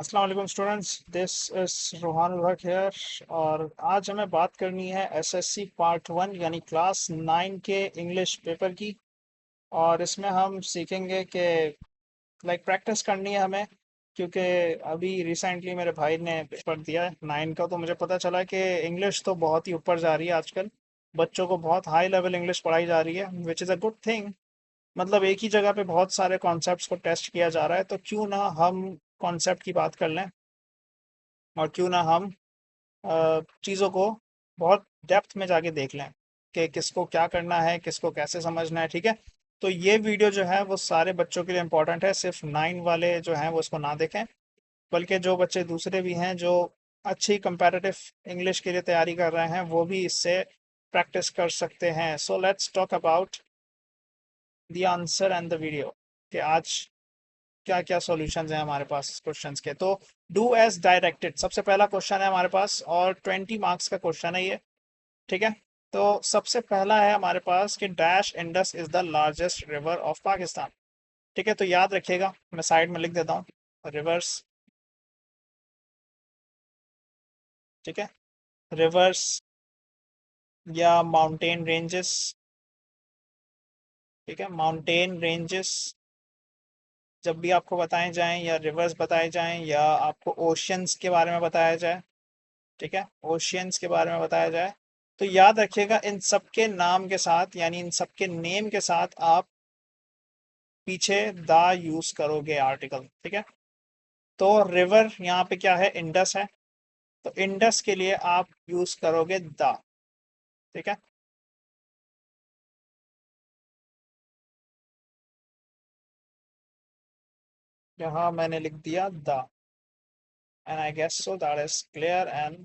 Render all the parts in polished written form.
अस्सलाम वालेकुम students, this is Rohan ul Haq hair. और आज हमें बात करनी है एसएससी पार्ट 1 यानी क्लास 9 के इंग्लिश पेपर की। और इसमें हम सीखेंगे कि प्रैक्टिस करनी है हमें, क्योंकि अभी रिसेंटली मेरे भाई ने पेपर दिया है 9 का। तो मुझे पता चला कि इंग्लिश तो बहुत ही ऊपर जा रही है आजकल। बच्चों को बहुत हाई लेवल इंग्लिश पढ़ाई जा रही है, which is a good thing. मतलब एक ही जगह पे बहुत सारे कॉन्सेप्ट्स को टेस्ट किया जा रहा है, तो क्यों ना हम कॉन्सेप्ट की बात कर लें, और क्यों ना हम चीज़ों को बहुत डेप्थ में जाके देख लें कि किसको क्या करना है, किसको कैसे समझना है। ठीक है, तो ये वीडियो जो है वो सारे बच्चों के लिए इम्पोर्टेंट है, सिर्फ 9 वाले जो हैं वो इसको ना देखें, बल्कि जो बच्चे दूसरे भी हैं जो अच्छी कंपैरेटिव इंग्लिश के लिए तैयारी कर रहे हैं वो भी इससे प्रैक्टिस कर सकते हैं। So let's talk about the answer and the video कि आज क्या क्या सॉल्यूशंस हैं हमारे पास क्वेश्चंस के। तो डू एज डायरेक्टेड सबसे पहला क्वेश्चन है हमारे पास, और 20 मार्क्स का क्वेश्चन है ये। ठीक है, तो सबसे पहला है हमारे पास कि dash Indus is the largest river of Pakistan. ठीक है, तो याद रखिएगा, मैं साइड में लिख देता हूँ रिवर्स। ठीक है, रिवर्स या माउंटेन रेंजेस। ठीक है, माउंटेन रेंजेस जब भी आपको बताए जाएं, या रिवर्स बताए जाएं, या आपको ओशियंस के बारे में बताया जाए। ठीक है, ओशियंस के बारे में बताया जाए, तो याद रखिएगा इन सबके नाम के साथ, यानी इन सबके नेम के साथ आप पीछे द यूज करोगे आर्टिकल। ठीक है, तो रिवर यहाँ पे क्या है, इंडस है, तो इंडस के लिए आप यूज करोगे द। ठीक है, यहाँ मैंने लिख दिया the, and I guess so that is clear and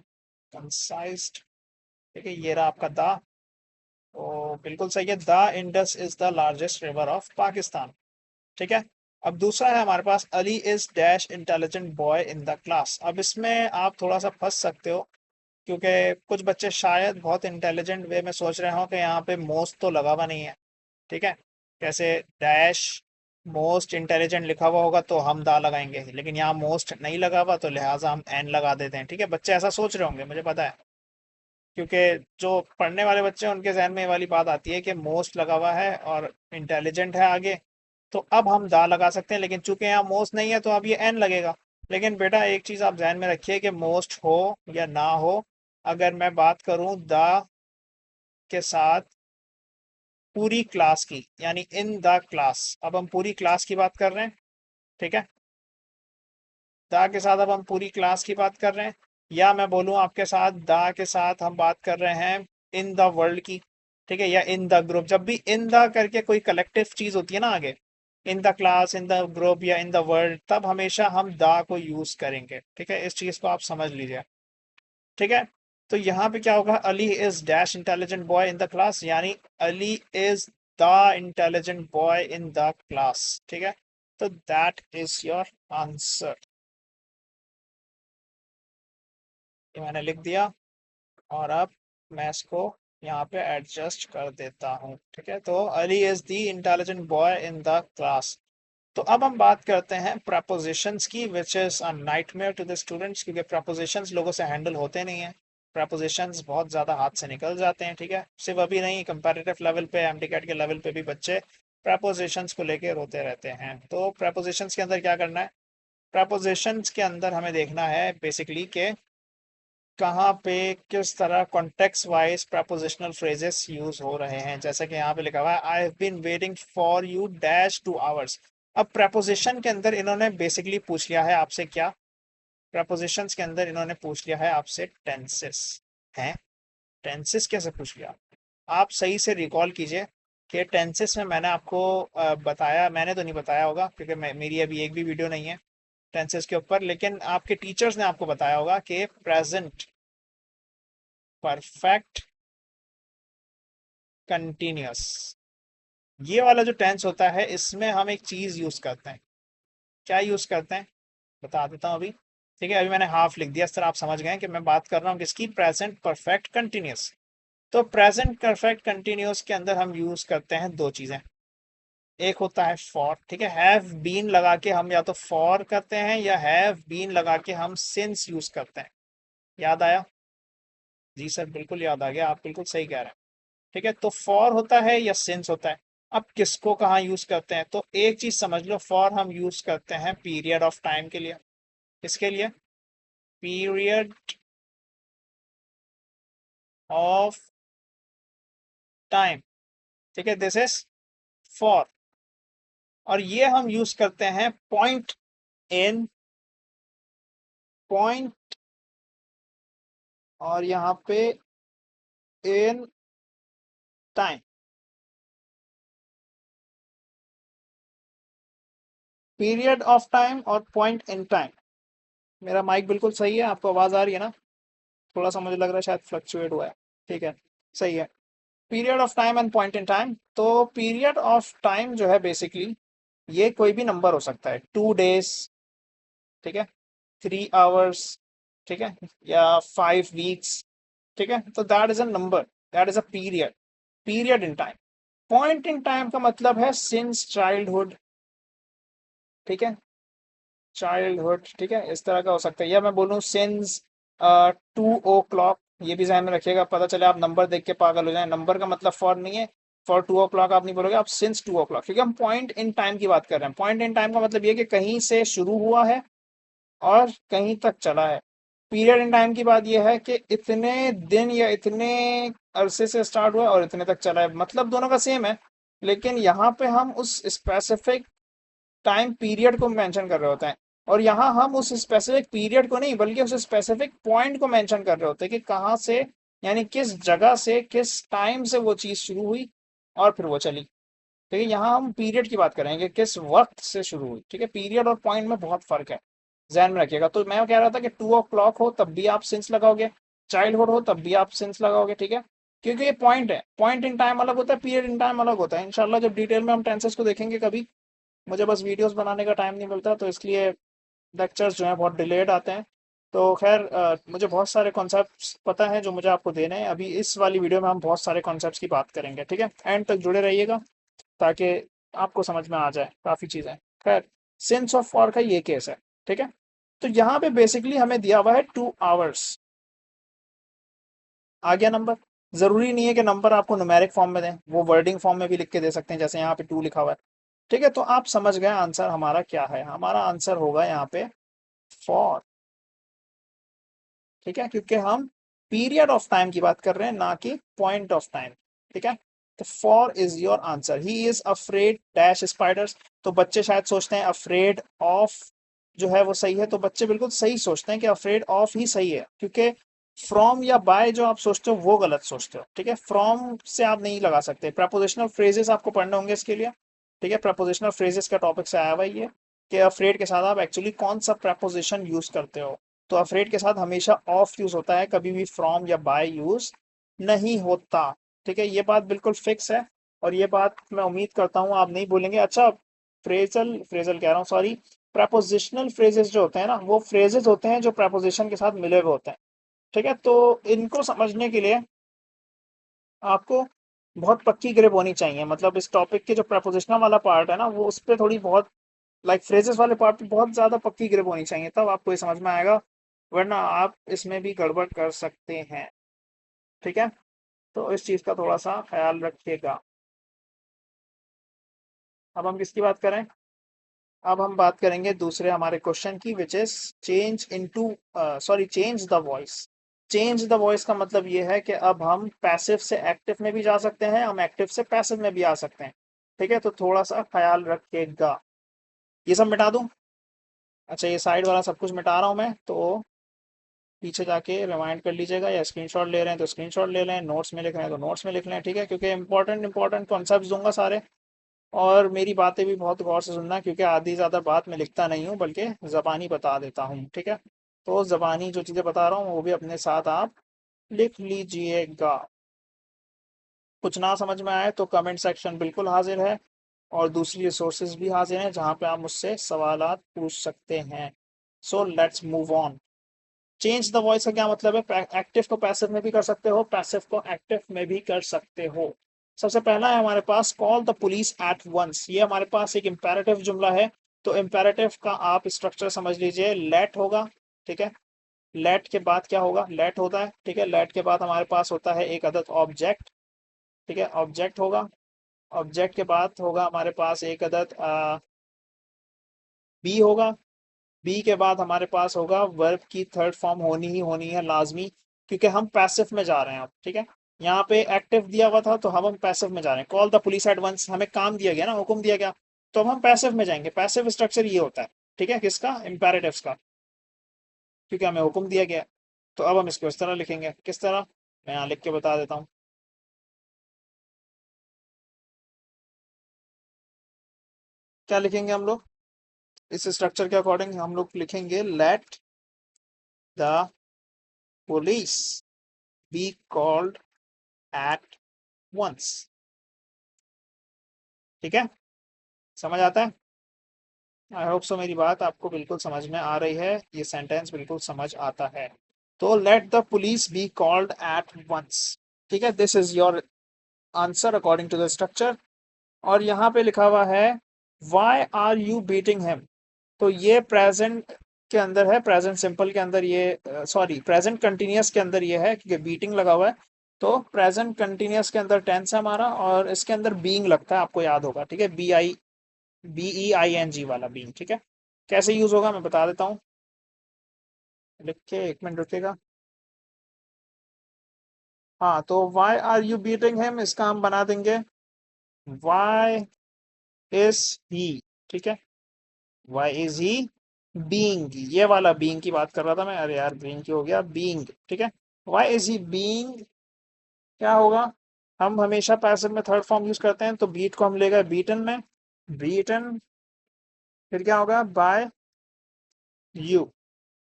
concise. ठीक है, ये रहा आपका द। तो बिल्कुल सही है, the Indus is the largest river of Pakistan. ठीक है, अब दूसरा है हमारे पास, Ali is dash intelligent boy in the class. अब इसमें आप थोड़ा सा फंस सकते हो, क्योंकि कुछ बच्चे शायद बहुत इंटेलिजेंट वे में सोच रहे हो कि यहाँ पे मोस्ट तो लगा हुआ नहीं है। ठीक है, कैसे डैश मोस्ट इंटेलिजेंट लिखा हुआ होगा तो हम दा लगाएंगे, लेकिन यहाँ मोस्ट नहीं लगा हुआ तो लिहाजा हम एन लगा देते हैं। ठीक है, बच्चे ऐसा सोच रहे होंगे, मुझे पता है, क्योंकि जो पढ़ने वाले बच्चे हैं उनके जहन में ये वाली बात आती है कि मोस्ट लगा हुआ है और इंटेलिजेंट है आगे, तो अब हम दा लगा सकते हैं, लेकिन चूंकि यहाँ मोस्ट नहीं है तो अब ये एन लगेगा। लेकिन बेटा एक चीज आप ध्यान में रखिए कि मोस्ट हो या ना हो, अगर मैं बात करूं दा के साथ पूरी क्लास की, यानी इन द क्लास, अब हम पूरी क्लास की बात कर रहे हैं। ठीक है, दा के साथ अब हम पूरी क्लास की बात कर रहे हैं, या मैं बोलूं आपके साथ दा के साथ हम बात कर रहे हैं इन द वर्ल्ड की। ठीक है, या इन द ग्रुप, जब भी इन द करके कोई कलेक्टिव चीज होती है ना आगे, इन the class, in the group या इन द वर्ल्ड, तब हमेशा हम द को यूज करेंगे। ठीक है, इस चीज को आप समझ लीजिए। ठीक है, तो यहाँ पे क्या होगा, Ali is dash intelligent boy in the class, यानी Ali is the intelligent boy in the class. ठीक है, तो दैट इज योर आंसर। ये मैंने लिख दिया, और अब मैं इसको यहाँ पे एडजस्ट कर देता हूँ। ठीक है, तो Ali is the intelligent boy in the class. तो अब हम बात करते हैं प्रपोजिशंस की, which is a nightmare to the students, क्योंकि प्रपोजिशंस लोगों से हैंडल होते नहीं है। प्रपोजिशंस बहुत ज़्यादा हाथ से निकल जाते हैं। ठीक है, सिर्फ अभी नहीं, कंपैरेटिव लेवल पे, एमटीकेट के लेवल पे भी बच्चे प्रपोजिशंस को लेके रोते रहते हैं। तो प्रपोजिशंस के अंदर क्या करना है, प्रपोजिशंस के अंदर हमें देखना है बेसिकली कि कहाँ पे किस तरह context wise prepositional phrases use हो रहे हैं। जैसे कि यहाँ पे लिखा हुआ है, I have been waiting for you dash 2 hours. अब प्रपोजिशन के अंदर इन्होंने बेसिकली पूछ लिया है आपसे क्या, प्रपोजिशंस के अंदर इन्होंने पूछ लिया है आपसे टेंसेस। हैं, टेंसेस कैसे पूछ लिया, आप सही से रिकॉल कीजिए कि टेंसेस में मैंने आपको बताया, मैंने तो नहीं बताया होगा क्योंकि मेरी अभी एक भी वीडियो नहीं है टेंसेस के ऊपर, लेकिन आपके टीचर्स ने आपको बताया होगा कि प्रेजेंट परफेक्ट कंटिन्यूअस, ये वाला जो टेंस होता है इसमें हम एक चीज यूज करते हैं। क्या यूज करते हैं, बता देता हूँ अभी। ठीक है, अभी मैंने हाफ लिख दिया, इस तरह आप समझ गए कि मैं बात कर रहा हूँ किसकी, प्रेजेंट परफेक्ट कंटिन्यूअस। तो प्रेजेंट परफेक्ट कंटिन्यूअस के अंदर हम यूज करते हैं दो चीजें। एक होता है फॉर, ठीक है, हैव बीन लगा के हम या तो फॉर करते हैं या हैव बीन लगा के हम सिंस यूज करते हैं। याद आया? जी सर, बिल्कुल याद आ गया, आप बिल्कुल सही कह रहे हैं। ठीक है, तो फॉर होता है या सिंस होता है। अब किसको कहाँ यूज करते हैं, तो एक चीज समझ लो, फॉर हम यूज करते हैं पीरियड ऑफ टाइम के लिए। किसके लिए? Period of time. ठीक है, दिस इज फॉर। और ये हम यूज करते हैं पॉइंट इन, पॉइंट, और यहाँ पे in time. Period of time और पॉइंट इन टाइम। मेरा माइक बिल्कुल सही है, आपको आवाज आ रही है ना? थोड़ा सा मुझे लग रहा है शायद फ्लक्चुएट हुआ है। ठीक है, सही है। Period of time and point in time. तो पीरियड ऑफ टाइम जो है बेसिकली ये कोई भी नंबर हो सकता है, 2 days, ठीक है, 3 hours, ठीक है, या 5 weeks, ठीक है, तो that is a number, that is a period, period in time. Point in time का मतलब है सिंस चाइल्डहुड, ठीक है, चाइल्डहुड, ठीक है, इस तरह का हो सकता है। या मैं बोलूँ सिंस 2 o'clock, ये भी ध्यान में रखिएगा, पता चले आप नंबर देख के पागल हो जाए, नंबर का मतलब फॉर नहीं है, फॉर 2 o'clock आप नहीं बोलोगे, आप सिंस 2 o'clock, क्योंकि हम पॉइंट इन टाइम की बात कर रहे हैं। पॉइंट इन टाइम का मतलब ये कि कहीं से शुरू हुआ है और कहीं तक चला है। पीरियड इन टाइम की बात यह है कि इतने दिन या इतने अरसे से स्टार्ट हुआ और इतने तक चला है, मतलब दोनों का सेम है, लेकिन यहाँ पे हम उस स्पेसिफिक टाइम पीरियड को मेंशन कर रहे होते हैं। और यहाँ हम उस स्पेसिफिक पीरियड को नहीं बल्कि उस स्पेसिफिक पॉइंट को मेंशन कर रहे होते हैं कि कहाँ से, यानी किस जगह से, किस टाइम से वो चीज़ शुरू हुई और फिर वो चली। ठीक है, यहाँ हम पीरियड की बात करेंगे, किस वक्त से शुरू हुई। ठीक है, पीरियड और पॉइंट में बहुत फर्क है, ध्यान में रखिएगा। तो मैं कह रहा था कि 2 o'clock हो तब भी आप सिंस लगाओगे, चाइल्डहुड हो तब भी आप सिंस लगाओगे, ठीक है, क्योंकि ये पॉइंट है। पॉइंट इन टाइम अलग होता है, पीरियड इन टाइम अलग होता है। इंशाल्लाह जब डिटेल में हम टेंसेस को देखेंगे कभी, मुझे बस वीडियोस बनाने का टाइम नहीं मिलता, तो इसलिए लेक्चर्स जो हैं बहुत डिलेड आते हैं। तो खैर मुझे बहुत सारे कॉन्सेप्ट्स पता है जो मुझे आपको देने हैं। अभी इस वाली वीडियो में हम बहुत सारे कॉन्सेप्ट्स की बात करेंगे, ठीक है, एंड तक जुड़े रहिएगा ताकि आपको समझ में आ जाए काफ़ी चीज़ें। खैर, सेंस ऑफ फॉर का ये केस है, ठीक है। तो यहाँ पे बेसिकली हमें दिया हुआ है 2 hours। आ गया नंबर। जरूरी नहीं है कि नंबर आपको न्यूमेरिक फॉर्म में दें, वो वर्डिंग फॉर्म में भी लिख के दे सकते हैं, जैसे यहाँ पे 2 लिखा हुआ है। ठीक है, तो आप समझ गए आंसर हमारा क्या है। हमारा आंसर होगा यहाँ पे फॉर, ठीक है, क्योंकि हम पीरियड ऑफ टाइम की बात कर रहे हैं ना कि पॉइंट ऑफ टाइम। ठीक है, तो for is your answer. He is afraid dash spiders. तो बच्चे शायद सोचते हैं अफ्रेड ऑफ जो है वो सही है, तो बच्चे बिल्कुल सही सोचते हैं कि अफ्रेड ऑफ ही सही है, क्योंकि फ्रॉम या बाय जो आप सोचते हो वो गलत सोचते हो। ठीक है, फ्रॉम से आप नहीं लगा सकते। प्रपोजिशनल फ्रेजेस आपको पढ़ने होंगे इसके लिए। ठीक है, प्रपोजिशनल फ्रेजेस का टॉपिक से आया हुआ ये, कि अफ्रेड के साथ आप एक्चुअली कौन सा प्रपोजिशन यूज करते हो। तो अफ्रेड के साथ हमेशा ऑफ यूज होता है, कभी भी फ्रॉम या बाय यूज नहीं होता। ठीक है, ये बात बिल्कुल फिक्स है, और ये बात मैं उम्मीद करता हूँ आप नहीं बोलेंगे। अच्छा, फ्रेजल फ्रेजल कह रहा हूँ, सॉरी, प्रपोजिशनल फ्रेजेस जो होते हैं ना, वो फ्रेजेस होते हैं जो प्रपोजिशन के साथ मिले हुए होते हैं। ठीक है, तो इनको समझने के लिए आपको बहुत पक्की ग्रिप होनी चाहिए, मतलब इस टॉपिक के जो प्रपोजिशनल वाला पार्ट है ना, वो उस पर थोड़ी बहुत, लाइक फ्रेजेस वाले पार्ट पे बहुत ज्यादा पक्की ग्रिप होनी चाहिए, तब आपको ये समझ में आएगा, वरना आप इसमें भी गड़बड़ कर सकते हैं। ठीक है, तो इस चीज का थोड़ा सा ख्याल रखिएगा। अब हम किसकी बात करें? अब हम बात करेंगे दूसरे हमारे क्वेश्चन की, which is change into, sorry, change the voice. Change the voice का मतलब ये है कि अब हम पैसिव से एक्टिव में भी जा सकते हैं, हम एक्टिव से पैसिव में भी आ सकते हैं। ठीक है, तो थोड़ा सा ख्याल रखिएगा। ये सब मिटा दूं? अच्छा, ये साइड वाला सब कुछ मिटा रहा हूं मैं, तो पीछे जाके रिमाइंड कर लीजिएगा, या स्क्रीनशॉट ले रहे हैं तो स्क्रीनशॉट ले लें, नोट्स में लिख रहे हैं तो नोट्स में लिख लें। ठीक है, क्योंकि इंपॉर्टेंट इंपॉर्टेंट कॉन्सेप्ट दूंगा सारे, और मेरी बातें भी बहुत गौर से सुनना, क्योंकि आधी ज़्यादा बात मैं लिखता नहीं हूँ बल्कि ज़बानी बता देता हूँ। ठीक है, तो ज़बानी जो चीज़ें बता रहा हूँ वो भी अपने साथ आप लिख लीजिएगा। कुछ ना समझ में आए तो कमेंट सेक्शन बिल्कुल हाजिर है, और दूसरी रिसोर्सेज भी हाजिर हैं जहाँ पे आप मुझसे सवालात पूछ सकते हैं। So let's move on. Change the voice का क्या मतलब है? एक्टिव को पैसिव में भी कर सकते हो, पैसिव को एक्टिव में भी कर सकते हो। सबसे पहला है हमारे पास call the police at once, ये हमारे पास एक इंपेरेटिव जुमला है। तो इंपेरेटिव का आप स्ट्रक्चर समझ लीजिए, लेट होगा, ठीक है। लेट के बाद क्या होगा, लेट होता है, ठीक है। लेट के बाद हमारे पास होता है एक अदद ऑब्जेक्ट, ठीक है, ऑब्जेक्ट होगा। ऑब्जेक्ट के बाद होगा हमारे पास एक अदद बी होगा। बी के बाद हमारे पास होगा वर्ब की थर्ड फॉर्म होनी ही होनी है लाजमी, क्योंकि हम पैसिव में जा रहे हैं अब, ठीक है। यहाँ पे एक्टिव दिया हुआ था तो हम पैसिव में जा रहे हैं। Call the police at once, हमें काम दिया गया ना, हुक्म दिया गया, तो अब हम पैसिव में जाएंगे। पैसिव स्ट्रक्चर ये होता है, ठीक है, किसका, इंपेरेटिव्स का, क्योंकि हमें हुक्म दिया गया। तो अब हम इसको इस तरह लिखेंगे, किस तरह, मैं यहाँ लिख के बता देता हूँ। क्या लिखेंगे हम लोग, इस स्ट्रक्चर के अकॉर्डिंग हम लोग लिखेंगे let the police be called at once, ठीक है, समझ आता है। आई होप सो मेरी बात आपको बिल्कुल समझ में आ रही है, ये सेंटेंस बिल्कुल समझ आता है। तो let the police be called at once, ठीक है, this is your answer according to the structure. और यहाँ पे लिखा हुआ है why are you beating him, तो ये प्रेजेंट के अंदर है, प्रेजेंट सिंपल के अंदर ये, सॉरी प्रेजेंट कंटिन्यूस के अंदर ये है, क्योंकि बीटिंग लगा हुआ है। तो प्रेजेंट कंटिन्यूस के अंदर टेंस है हमारा, और इसके अंदर बीइंग लगता है, आपको याद होगा, ठीक है, BEING वाला बीइंग, ठीक है। कैसे यूज होगा मैं बता देता हूँ, लिख के 1 मिनट रुकेगा। हाँ, तो why are you beating him, इसका हम बना देंगे वाई इज ही, ठीक है, वाई इज ही बीइंग, ये वाला बीइंग की बात कर रहा था मैं, अरे यार बीइंग की हो गया बीइंग, ठीक है। वाई इज ही बीइंग, क्या होगा, हम हमेशा पैसिव में थर्ड फॉर्म यूज करते हैं, तो बीट को हम ले गए बीटन में, बीटन, फिर क्या होगा बाय यू,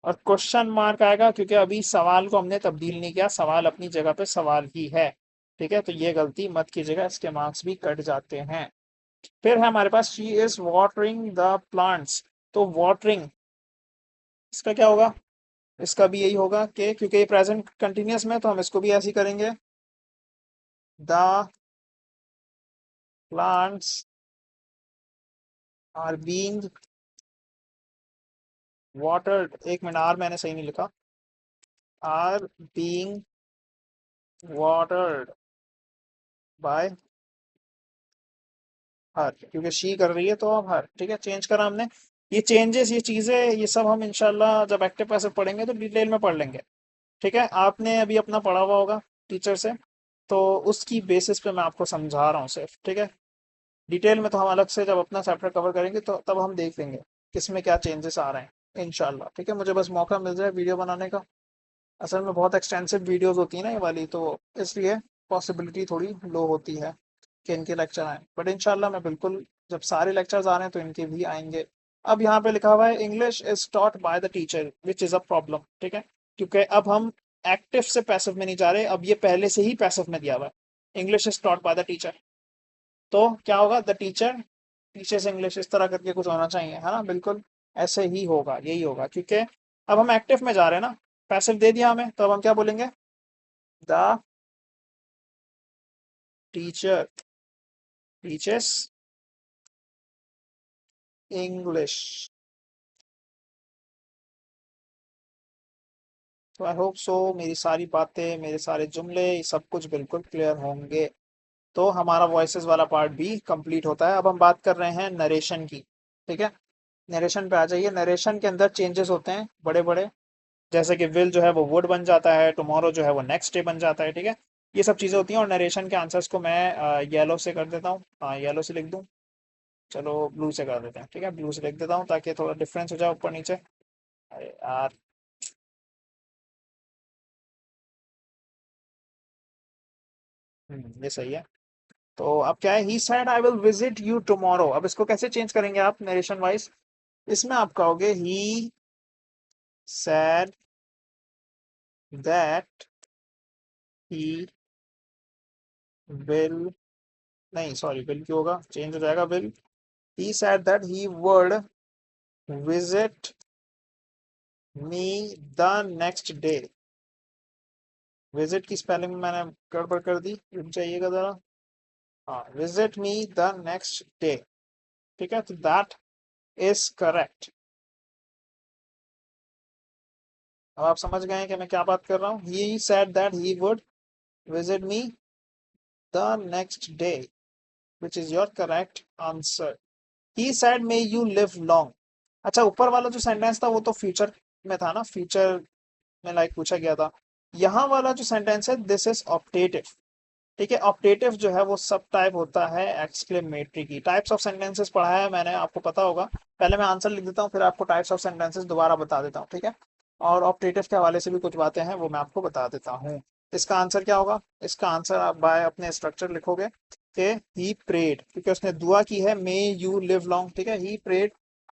और क्वेश्चन मार्क आएगा, क्योंकि अभी सवाल को हमने तब्दील नहीं किया, सवाल अपनी जगह पे सवाल ही है, ठीक है। तो ये गलती मत कीजिएगा, इसके मार्क्स भी कट जाते हैं। फिर है हमारे पास she is watering the plants, तो वाटरिंग, इसका क्या होगा, इसका भी यही होगा कि क्योंकि ये प्रेजेंट कंटिन्यूअस में, तो हम इसको भी ऐसे ही करेंगे, the plants are being watered, एक मिनट, आर मैंने सही नहीं लिखा, are being watered by her, क्योंकि शी कर रही है तो अब हर, ठीक है, चेंज करा हमने। ये चेंजेस, ये चीजें, ये सब हम इंशाल्लाह जब एक्टिव पैसिव पढ़ेंगे तो डिटेल में पढ़ लेंगे, ठीक है। आपने अभी अपना पढ़ा हुआ होगा टीचर से, तो उसकी बेसिस पे मैं आपको समझा रहा हूँ सिर्फ, ठीक है। डिटेल में तो हम अलग से जब अपना चैप्टर कवर करेंगे तो तब हम देख लेंगे किसमें क्या चेंजेस आ रहे हैं इंशाल्लाह, ठीक है। मुझे बस मौका मिल जाए वीडियो बनाने का, असल में बहुत एक्सटेंसिव वीडियोस होती है ना ये वाली, तो इसलिए पॉसिबिलिटी थोड़ी लो होती है कि इनके लेक्चर आए, बट इंशाल्लाह मैं बिल्कुल, जब सारे लेक्चर्स आ रहे हैं तो इनके भी आएंगे। अब यहाँ पे लिखा हुआ है English is taught by the teacher which is a problem, ठीक है, क्योंकि अब हम एक्टिव से पैसिव में नहीं जा रहे, अब ये पहले से ही पैसिव में दिया हुआ है, English is taught by the teacher. तो क्या होगा, द टीचर टीचर्स इंग्लिश, इस तरह करके कुछ होना चाहिए, है ना, बिल्कुल ऐसे ही होगा, यही होगा, क्योंकि अब हम एक्टिव में जा रहे हैं ना, पैसिव दे दिया हमें, तो अब हम क्या बोलेंगे, द टीचर टीचर्स इंग्लिश। तो आई होप सो मेरी सारी बातें, मेरे सारे जुमले, ये सब कुछ बिल्कुल क्लियर होंगे। तो हमारा वॉइसेस वाला पार्ट भी कंप्लीट होता है। अब हम बात कर रहे हैं नरेशन की, ठीक है। नरेशन पे आ जाइए, नरेशन के अंदर चेंजेस होते हैं बड़े बड़े, जैसे कि विल जो है वो वुड बन जाता है, टुमारो जो है वो नेक्स्ट डे बन जाता है, ठीक है। ये सब चीज़ें होती हैं, और नरेशन के आंसर्स को मैं येलो से कर देता हूँ, हाँ येलो से लिख दूँ, चलो ब्लू से कर देते हैं, ठीक है, ब्लू से लिख देता हूँ ताकि थोड़ा डिफरेंस हो जाए ऊपर नीचे। अरे यार, ये सही है। तो अब क्या है, he said I will visit you tomorrow, अब इसको कैसे चेंज करेंगे आप नरेशन वाइज, इसमें आप कहोगे he said that he will, नहीं सॉरी, विल क्यों होगा, चेंज हो जाएगा will, he said that he would visit me the next day. Visit की स्पेलिंग मैंने गड़बड़ कर दी, रुक जाइएगा जरा, हाँ, visit me the next day. ठीक है, तो दैट इज करेक्ट। अब आप समझ गए हैं कि मैं क्या बात कर रहा हूँ। He said that he would visit me the next day, which is your correct answer. He said may you live long. अच्छा, ऊपर वाला जो सेंटेंस था वो तो फ्यूचर में था ना, फ्यूचर में लाइक पूछा गया था। यहाँ वाला जो सेंटेंस है दिस इज ऑप्टेटिव। ठीक है, ऑप्टेटिव जो है वो सब टाइप होता है एक्सक्लेमेटरी की। टाइप्स ऑफ सेंटेंसेस पढ़ा है मैंने, आपको पता होगा। पहले मैं आंसर लिख देता हूँ, फिर आपको टाइप्स ऑफ सेंटेंसेस दोबारा बता देता हूँ, ठीक है। और ऑप्टेटिव के हवाले से भी कुछ बातें हैं, वो मैं आपको बता देता हूँ। इसका आंसर क्या होगा? इसका आंसर आप बाय अपने स्ट्रक्चर लिखोगे कि ही प्रेड, क्योंकि उसने दुआ की है मे यू लिव लॉन्ग। ठीक है, he prayed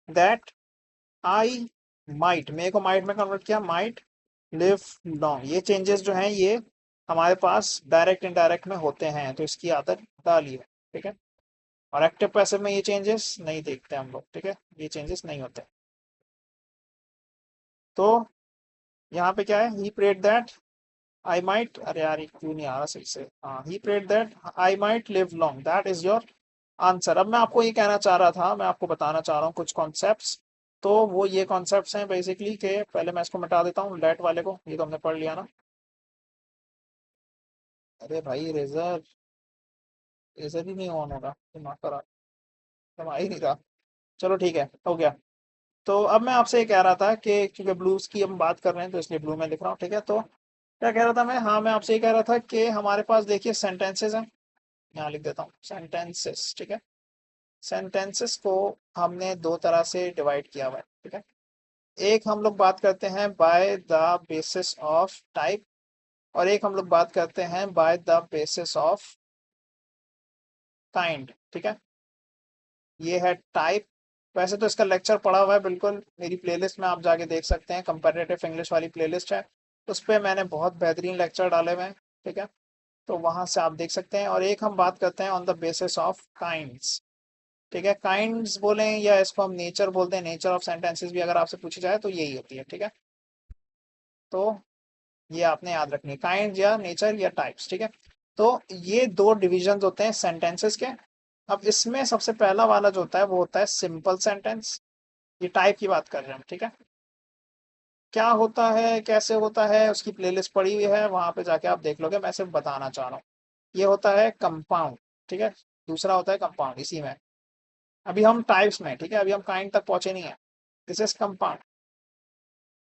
that I might, may को माइट में कन्वर्ट किया, माइट लिव लॉन्ग। ये चेंजेस जो हैं ये हमारे पास डायरेक्ट इनडायरेक्ट में होते हैं, तो इसकी आदत डालिए। ठीक है, और एक्टिव पैसिव में ये चेंजेस नहीं देखते हम लोग। ठीक है, ये चेंजेस नहीं होते। तो यहाँ पे क्या है? He prayed that I might, अरे यार ये क्यों नहीं आ रहा सही से। हाँ, he prayed that I might live long, that is your answer. अब मैं आपको ये कहना चाह रहा था, मैं आपको बताना चाह रहा हूँ कुछ कॉन्सेप्ट्स। तो वो ये कॉन्सेप्ट्स हैं बेसिकली कि पहले मैं इसको मिटा देता हूँ लेट वाले को, ये तो हमने पढ़ लिया ना। अरे भाई रेजर, रेजर ही नहीं ऑन होगा, दिमाग खराब, तो आ ही नहीं रहा। चलो ठीक है, हो गया। तो अब मैं आपसे ये कह रहा था कि क्योंकि ब्लूज की हम बात कर रहे हैं तो इसलिए ब्लू में लिख रहा हूँ। ठीक है, तो क्या कह रहा था मैं? हाँ, मैं आपसे ये कह रहा था कि हमारे पास देखिए सेंटेंसेस हैं। यहाँ लिख देता हूँ सेंटेंसेस। ठीक है, सेंटेंसेस को हमने दो तरह से डिवाइड किया हुआ है। ठीक है, एक हम लोग बात करते हैं by the basis of type, और एक हम लोग बात करते हैं by the basis of kind. ठीक है, ये है टाइप। वैसे तो इसका लेक्चर पड़ा हुआ है बिल्कुल मेरी प्लेलिस्ट में, आप जाके देख सकते हैं, कंपैरेटिव इंग्लिश वाली प्लेलिस्ट है, उस पर मैंने बहुत बेहतरीन लेक्चर डाले हुए हैं। ठीक है, तो वहां से आप देख सकते हैं। और एक हम बात करते हैं on the basis of kinds. ठीक है, काइंड्स बोलें या इसको हम नेचर बोलते हैं, नेचर ऑफ सेंटेंसेस भी अगर आपसे पूछी जाए तो यही होती है। ठीक है, तो ये आपने याद रखनी है, काइंड या नेचर या टाइप्स। ठीक है, तो ये दो डिविजन होते हैं सेंटेंसेस के। अब इसमें सबसे पहला वाला जो होता है वो होता है सिंपल सेंटेंस। ये टाइप की बात कर रहे हैं हम। ठीक है, क्या होता है कैसे होता है उसकी प्लेलिस्ट पड़ी हुई है, वहां पे जाके आप देख लोगे, मैं सिर्फ बताना चाह रहा हूँ। ये होता है कंपाउंड। ठीक है, दूसरा होता है कंपाउंड इसी में। अभी हम टाइप्स में, ठीक है, अभी हम काइंड तक पहुंचे नहीं है। This is compound.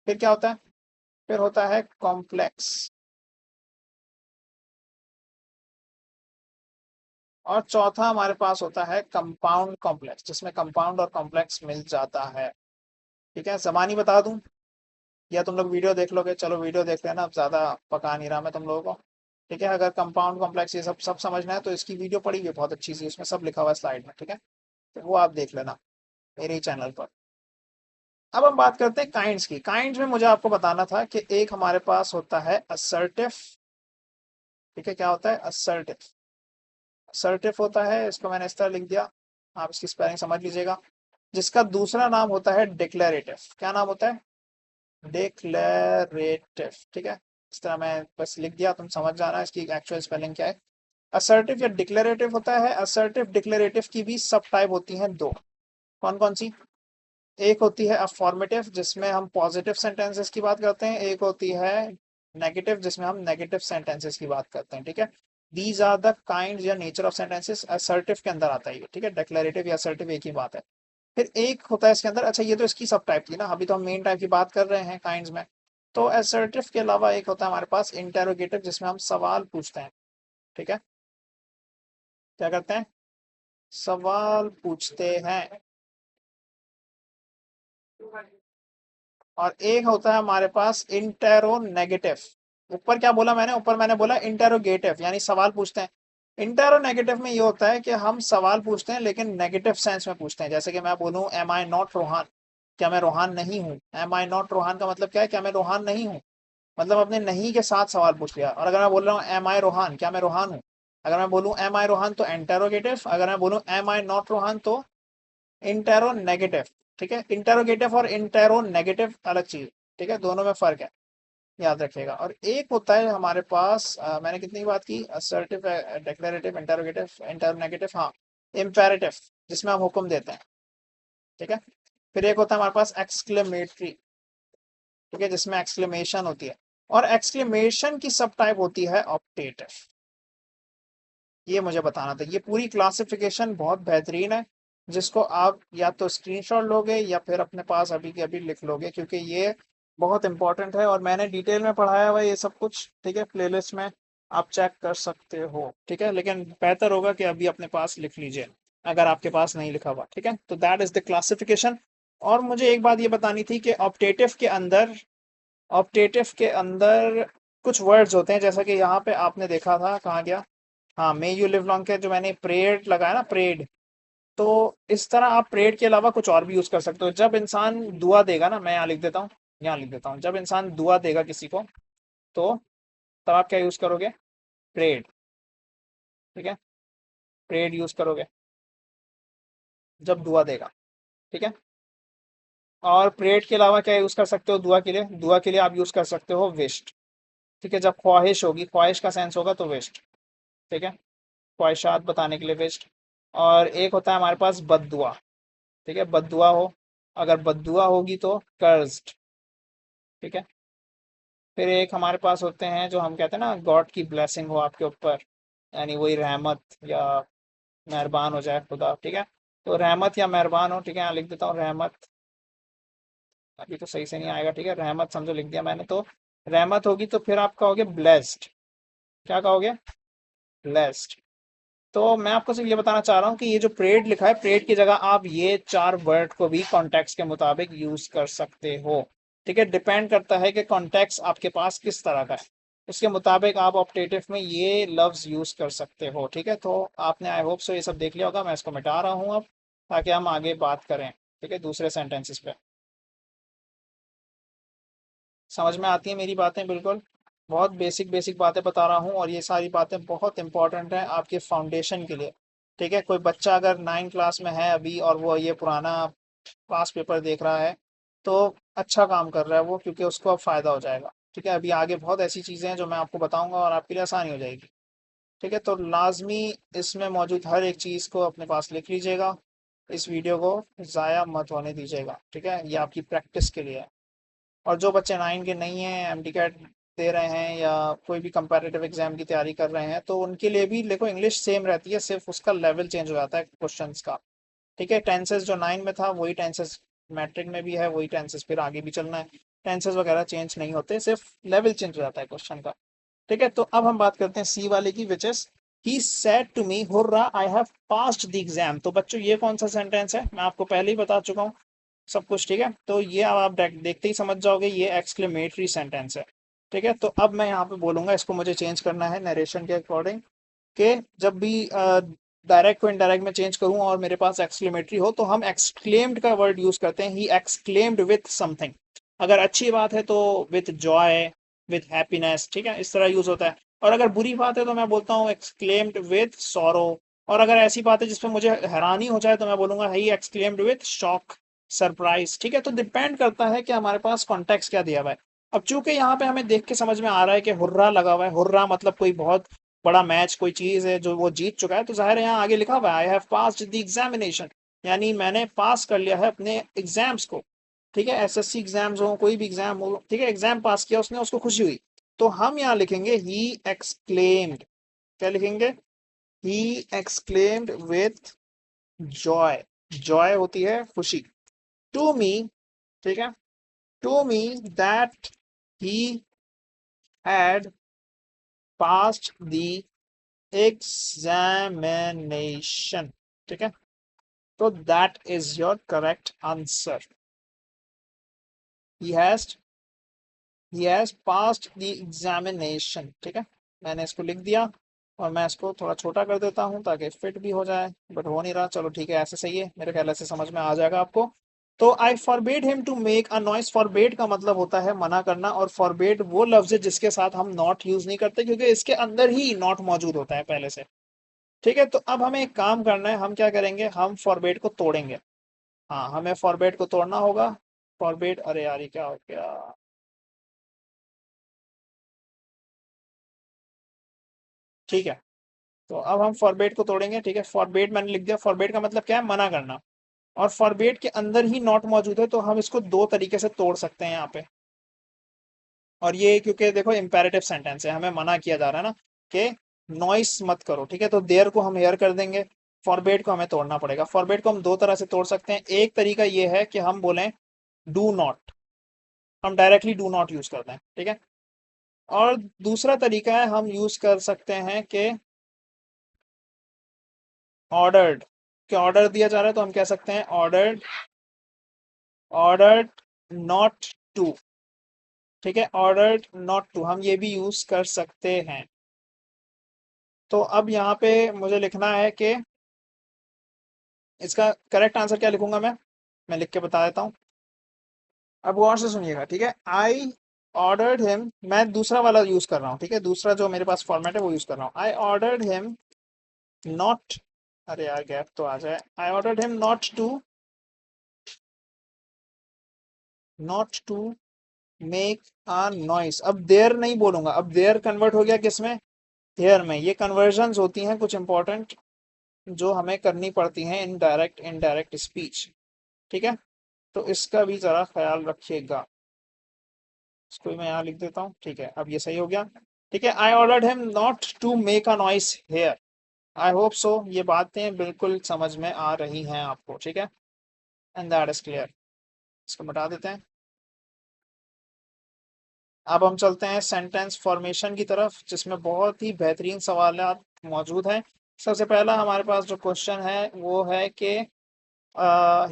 फिर क्या होता है? फिर होता है कॉम्प्लेक्स। और चौथा हमारे पास होता है कंपाउंड कॉम्प्लेक्स, जिसमें कंपाउंड और कॉम्प्लेक्स मिल जाता है। ठीक है, जबानी बता दूं या तुम लोग वीडियो देख लोगे? चलो वीडियो देख लेना, अब ज्यादा पका नहीं रहा मैं तुम लोगों को। ठीक है, अगर कंपाउंड कॉम्प्लेक्स ये सब सब समझना है तो इसकी वीडियो पड़ी हुई है बहुत अच्छी सी, उसमें सब लिखा हुआ है स्लाइड में। ठीक है, तो वो आप देख लेना मेरे ही चैनल पर। अब हम बात करते हैं काइंड्स की। काइंड्स में मुझे आपको बताना था कि एक हमारे पास होता है असर्टिव। ठीक है, क्या होता है? असर्टिव। असर्टिव होता है, इसको मैंने इस तरह लिख दिया, आप इसकी स्पेलिंग समझ लीजिएगा। जिसका दूसरा नाम होता है डिक्लेरेटिव। क्या नाम होता है? डिक्लेरेटिव। ठीक है, इस तरह मैं बस लिख दिया, तुम समझ जाना इसकी एक्चुअल स्पेलिंग क्या है। असर्टिव या डिक्लेरेटिव होता है। असर्टिव डिक्लेरेटिव की भी सब टाइप होती हैं दो। कौन कौन सी? एक होती है अफॉर्मेटिव, जिसमें हम पॉजिटिव सेंटेंसेस की बात करते हैं। एक होती है नेगेटिव, जिसमें हम नेगेटिव सेंटेंसेस की बात करते हैं। ठीक है, दीज आर द काइंड या नेचर ऑफ सेंटेंसेस, असर्टिव के अंदर आता है ये। ठीक है, डिक्लेरेटिव या असर्टिव एक ही बात है। फिर एक होता है इसके अंदर, अच्छा ये तो इसकी सब टाइप की ना, अभी तो हम मेन टाइप की बात कर रहे हैं काइंड्स में। तो असर्टिव के अलावा एक होता है हमारे पास इंटेरोगेटिव, जिसमें हम सवाल पूछते हैं। ठीक है, क्या करते हैं? सवाल पूछते हैं। और एक होता है हमारे पास इंटेरोनेगेटिव। ऊपर क्या बोला मैंने? ऊपर मैंने बोला इंटेरोगेटिव यानी सवाल पूछते हैं। इंटेरोनेगेटिव में ये होता है कि हम सवाल पूछते हैं लेकिन नेगेटिव सेंस में पूछते हैं। जैसे कि मैं बोलूं एम आई नॉट रोहान, क्या मैं रोहान नहीं हूँ? एम आई नॉट रोहान का मतलब क्या है? क्या मैं रोहान नहीं हूँ? मतलब अपने नहीं के साथ सवाल पूछ लिया। और अगर मैं बोल रहा हूँ एम आई रोहान, क्या मैं रोहान हूँ? अगर मैं बोलूँ एम आई रोहान तो इंटेरोगेटिव, अगर मैं बोलूँ एम आई नॉट रोहान तो इंटेरो नेगेटिव। ठीक है, इंटेरोगेटिव और इंटेरो नेगेटिव अलग चीज। ठीक है, दोनों में फर्क है। याद रखिएगा। और एक होता है हमारे पास मैंने कितनी बात की, असर्टिव, डिक्लेरेटिव, इंटरोगेटिव, इंटरनेगेटिव, हाँ इम्पेरेटिव, जिसमें हम हुक्म देते हैं, ठीक है। फिर एक होता है हमारे पास एक्सक्लेमेटरी, ठीक है, जिसमें एक्सक्लेमेशन होती है। और एक्सक्लेमेशन की सब टाइप होती है ऑप्टेटिव। ये मुझे बताना था। ये पूरी क्लासिफिकेशन बहुत बेहतरीन है, जिसको आप या तो स्क्रीनशॉट लोगे या फिर अपने पास अभी के अभी लिख लोगे, क्योंकि ये बहुत इंपॉर्टेंट है और मैंने डिटेल में पढ़ाया हुआ है ये सब कुछ, ठीक है। प्लेलिस्ट में आप चेक कर सकते हो, ठीक है, लेकिन बेहतर होगा कि अभी अपने पास लिख लीजिए अगर आपके पास नहीं लिखा हुआ, ठीक है। तो दैट इज द क्लासिफिकेशन। और मुझे एक बात ये बतानी थी कि ऑप्टेटिव के अंदर कुछ वर्ड्स होते हैं, जैसा कि यहाँ पे आपने देखा था, कहाँ गया, हाँ, मे यू लिव लॉन्ग के जो मैंने प्रेड लगाया ना, प्रेड, तो इस तरह आप प्रेड के अलावा कुछ और भी यूज कर सकते हो। जब इंसान दुआ देगा ना, मैं यहाँ लिख देता हूँ, यहाँ लिख देता हूँ, जब इंसान दुआ देगा किसी को, तो तब आप क्या यूज करोगे, प्रेड, ठीक है, प्रेड यूज करोगे जब दुआ देगा, ठीक है। और प्रेड के अलावा क्या यूज कर सकते हो दुआ के लिए, दुआ के लिए आप यूज कर सकते हो विश्ड, ठीक है। जब ख्वाहिश होगी, ख्वाहिश का सेंस होगा तो विश्ड, ठीक है, ख्वाहिशात बताने के लिए विश्ड। और एक होता है हमारे पास बद्दुआ, ठीक है, बद्दुआ हो, अगर बद्दुआ होगी तो कर्ज्ड, ठीक है। फिर एक हमारे पास होते हैं जो हम कहते हैं ना, गॉड की ब्लेसिंग हो आपके ऊपर, यानी वही रहमत या मेहरबान हो जाए खुदा, ठीक है। तो रहमत या मेहरबान हो, ठीक है, यहाँ लिख देता हूँ रहमत, अभी तो सही से नहीं आएगा, ठीक है, रहमत समझो लिख दिया मैंने। तो रहमत होगी तो फिर आप कहोगे ब्लेस्ड, क्या कहोगे, ब्लेस्ड। तो मैं आपको सिर्फ ये बताना चाह रहा हूँ कि ये जो प्रेड लिखा है, प्रेड की जगह आप ये चार वर्ड को भी कॉन्टेक्स्ट के मुताबिक यूज कर सकते हो, ठीक है। डिपेंड करता है कि कॉन्टेक्स्ट आपके पास किस तरह का है, उसके मुताबिक आप ऑप्टेटिव में ये लफ्ज यूज कर सकते हो, ठीक है। तो आपने आई होप सो ये सब देख लिया होगा, मैं इसको मिटा रहा हूँ अब, ताकि हम आगे बात करें, ठीक है, दूसरे सेंटेंसेस पे। समझ में आती है मेरी बातें बिल्कुल, बहुत बेसिक बेसिक बातें बता रहा हूँ, और ये सारी बातें बहुत इंपॉर्टेंट हैं आपके फाउंडेशन के लिए, ठीक है। कोई बच्चा अगर 9 क्लास में है अभी और वो ये पुराना पास पेपर देख रहा है, तो अच्छा काम कर रहा है वो, क्योंकि उसको अब फायदा हो जाएगा, ठीक है। अभी आगे बहुत ऐसी चीज़ें हैं जो मैं आपको बताऊंगा और आपके लिए आसानी हो जाएगी, ठीक है। तो लाजमी इसमें मौजूद हर एक चीज़ को अपने पास लिख लीजिएगा, इस वीडियो को ज़ाया मत होने दीजिएगा, ठीक है, ये आपकी प्रैक्टिस के लिए है। और जो बच्चे 9 के नहीं हैं, एमटीकैट दे रहे हैं या कोई भी कंपैरेटिव एग्जाम की तैयारी कर रहे हैं, तो उनके लिए भी देखो इंग्लिश सेम रहती है, सिर्फ उसका लेवल चेंज हो जाता है क्वेश्चंस का, ठीक है। टेंसेस जो 9 में था वही टेंसेस मैट्रिक में भी है, वही टेंसेस फिर आगे भी चलना है, टेंसेस वगैरह चेंज नहीं होते, सिर्फ लेवल चेंज हो जाता है क्वेश्चन का, ठीक है। तो अब हम बात करते हैं सी वाले की, which is he said to me hurrah I have passed the exam. तो बच्चों ये कौन सा सेंटेंस है, मैं आपको पहले ही बता चुका हूँ सब कुछ, ठीक है। तो ये अब आप देखते ही समझ जाओगे, ये एक्सक्लेमेटरी सेंटेंस है, ठीक है। तो अब मैं यहाँ पे बोलूंगा, इसको मुझे चेंज करना है नरेशन के अकॉर्डिंग, कि जब भी डायरेक्ट को इनडायरेक्ट में चेंज करूं और मेरे पास एक्सक्लेमेटरी हो, तो हम एक्सक्लेम्ड का वर्ड यूज करते हैं, ही एक्सक्लेम्ड विथ समथिंग। अगर अच्छी बात है तो विथ जॉय, विथ हैप्पीनेस, ठीक है, इस तरह यूज होता है। और अगर बुरी बात है तो मैं बोलता हूँ एक्सक्लेम्ड विथ सॉरो। और अगर ऐसी बात है जिसमें मुझे हैरानी हो जाए तो मैं बोलूंगा ही एक्सक्लेम्ड विथ शॉक, सरप्राइज, ठीक है। तो डिपेंड करता है कि हमारे पास कॉन्टेक्स्ट क्या दिया हुआ है। अब चूंकि यहाँ पे हमें देख के समझ में आ रहा है कि हुर्रा लगा हुआ है, हुर्रा मतलब कोई बहुत बड़ा मैच, कोई चीज है जो वो जीत चुका है, तो जाहिर है यहाँ आगे लिखा हुआ है I have passed the examination, यानी मैंने पास कर लिया है अपने एग्जाम्स को, ठीक है। एसएससी एग्जाम्स हो, कोई भी एग्जाम हो, ठीक है, एग्जाम पास किया उसने, उसको खुशी हुई। तो हम यहाँ लिखेंगे ही एक्सक्लेम्ड, क्या लिखेंगे, he exclaimed with joy, joy होती है खुशी, टू मी, ठीक है, to me that he had passed the examination, ठीक है। तो that is your correct answer, he has he has passed the examination, ठीक है। मैंने इसको लिख दिया, और मैं इसको थोड़ा छोटा कर देता हूँ ताकि फिट भी हो जाए, बट हो नहीं रहा, चलो ठीक है, ऐसे सही है, मेरे ख्याल से समझ में आ जाएगा आपको। तो I forbade him to make a noise, forbade का मतलब होता है मना करना, और फॉरबेड वो लफ्ज है जिसके साथ हम नॉट यूज नहीं करते, क्योंकि इसके अंदर ही नॉट मौजूद होता है पहले से, ठीक है। तो अब हमें एक काम करना है, हम क्या करेंगे, हम फॉरबेड को तोड़ेंगे, हाँ हमें फॉरबेड को तोड़ना होगा। फॉरबेड, अरे यार ये क्या हो गया, ठीक है। तो अब हम फॉरबेट को तोड़ेंगे, ठीक है। फॉरबेट मैंने लिख दिया, फॉरबेट का मतलब क्या है, मना करना। और फॉरबेट के अंदर ही नॉट मौजूद है, तो हम इसको दो तरीके से तोड़ सकते हैं यहाँ पे। और ये क्योंकि देखो इंपेरेटिव सेंटेंस है, हमें मना किया जा रहा है ना कि नॉइस मत करो, ठीक है। तो देयर को हम हेयर कर देंगे, फॉरबेट को हमें तोड़ना पड़ेगा। फॉरबेट को हम दो तरह से तोड़ सकते हैं। एक तरीका ये है कि हम बोलें डू नॉट, हम डायरेक्टली डू नॉट यूज करते हैं, ठीक है। और दूसरा तरीका है, हम यूज कर सकते हैं कि ऑर्डर्ड, कि ऑर्डर दिया जा रहा है तो हम कह सकते हैं ऑर्डर्ड, ऑर्डर्ड नॉट टू, ठीक है। ऑर्डर्ड नॉट टू हम ये भी यूज कर सकते हैं। तो अब यहाँ पे मुझे लिखना है कि इसका करेक्ट आंसर क्या लिखूंगा मैं लिख के बता देता हूँ। अब गौर से सुनिएगा, ठीक है। आई ऑर्डर्ड हिम, मैं दूसरा वाला यूज कर रहा हूँ, ठीक है। दूसरा जो मेरे पास फॉर्मेट है वो यूज कर रहा हूँ। आई ऑर्डर्ड हिम नॉट, अरे यार गैप तो आ जाए, I ordered him not to, not to make a noise. अब देयर नहीं बोलूंगा, अब देयर कन्वर्ट हो गया किसमें, हेयर में। ये कन्वर्जन होती हैं कुछ इंपॉर्टेंट जो हमें करनी पड़ती हैं इन डायरेक्ट इनडायरेक्ट स्पीच, ठीक है। तो इसका भी जरा ख्याल रखिएगा। इसको भी मैं यहाँ लिख देता हूँ, ठीक है। अब ये सही हो गया, ठीक है। I ordered him not to make a noise here. I hope so ये बातें बिल्कुल समझ में आ रही हैं आपको, ठीक है। And that is clear. इसको मिटा देते हैं। अब हम चलते हैं सेंटेंस फॉर्मेशन की तरफ, जिसमें बहुत ही बेहतरीन सवाल मौजूद हैं। सबसे पहला हमारे पास जो क्वेश्चन है वो है कि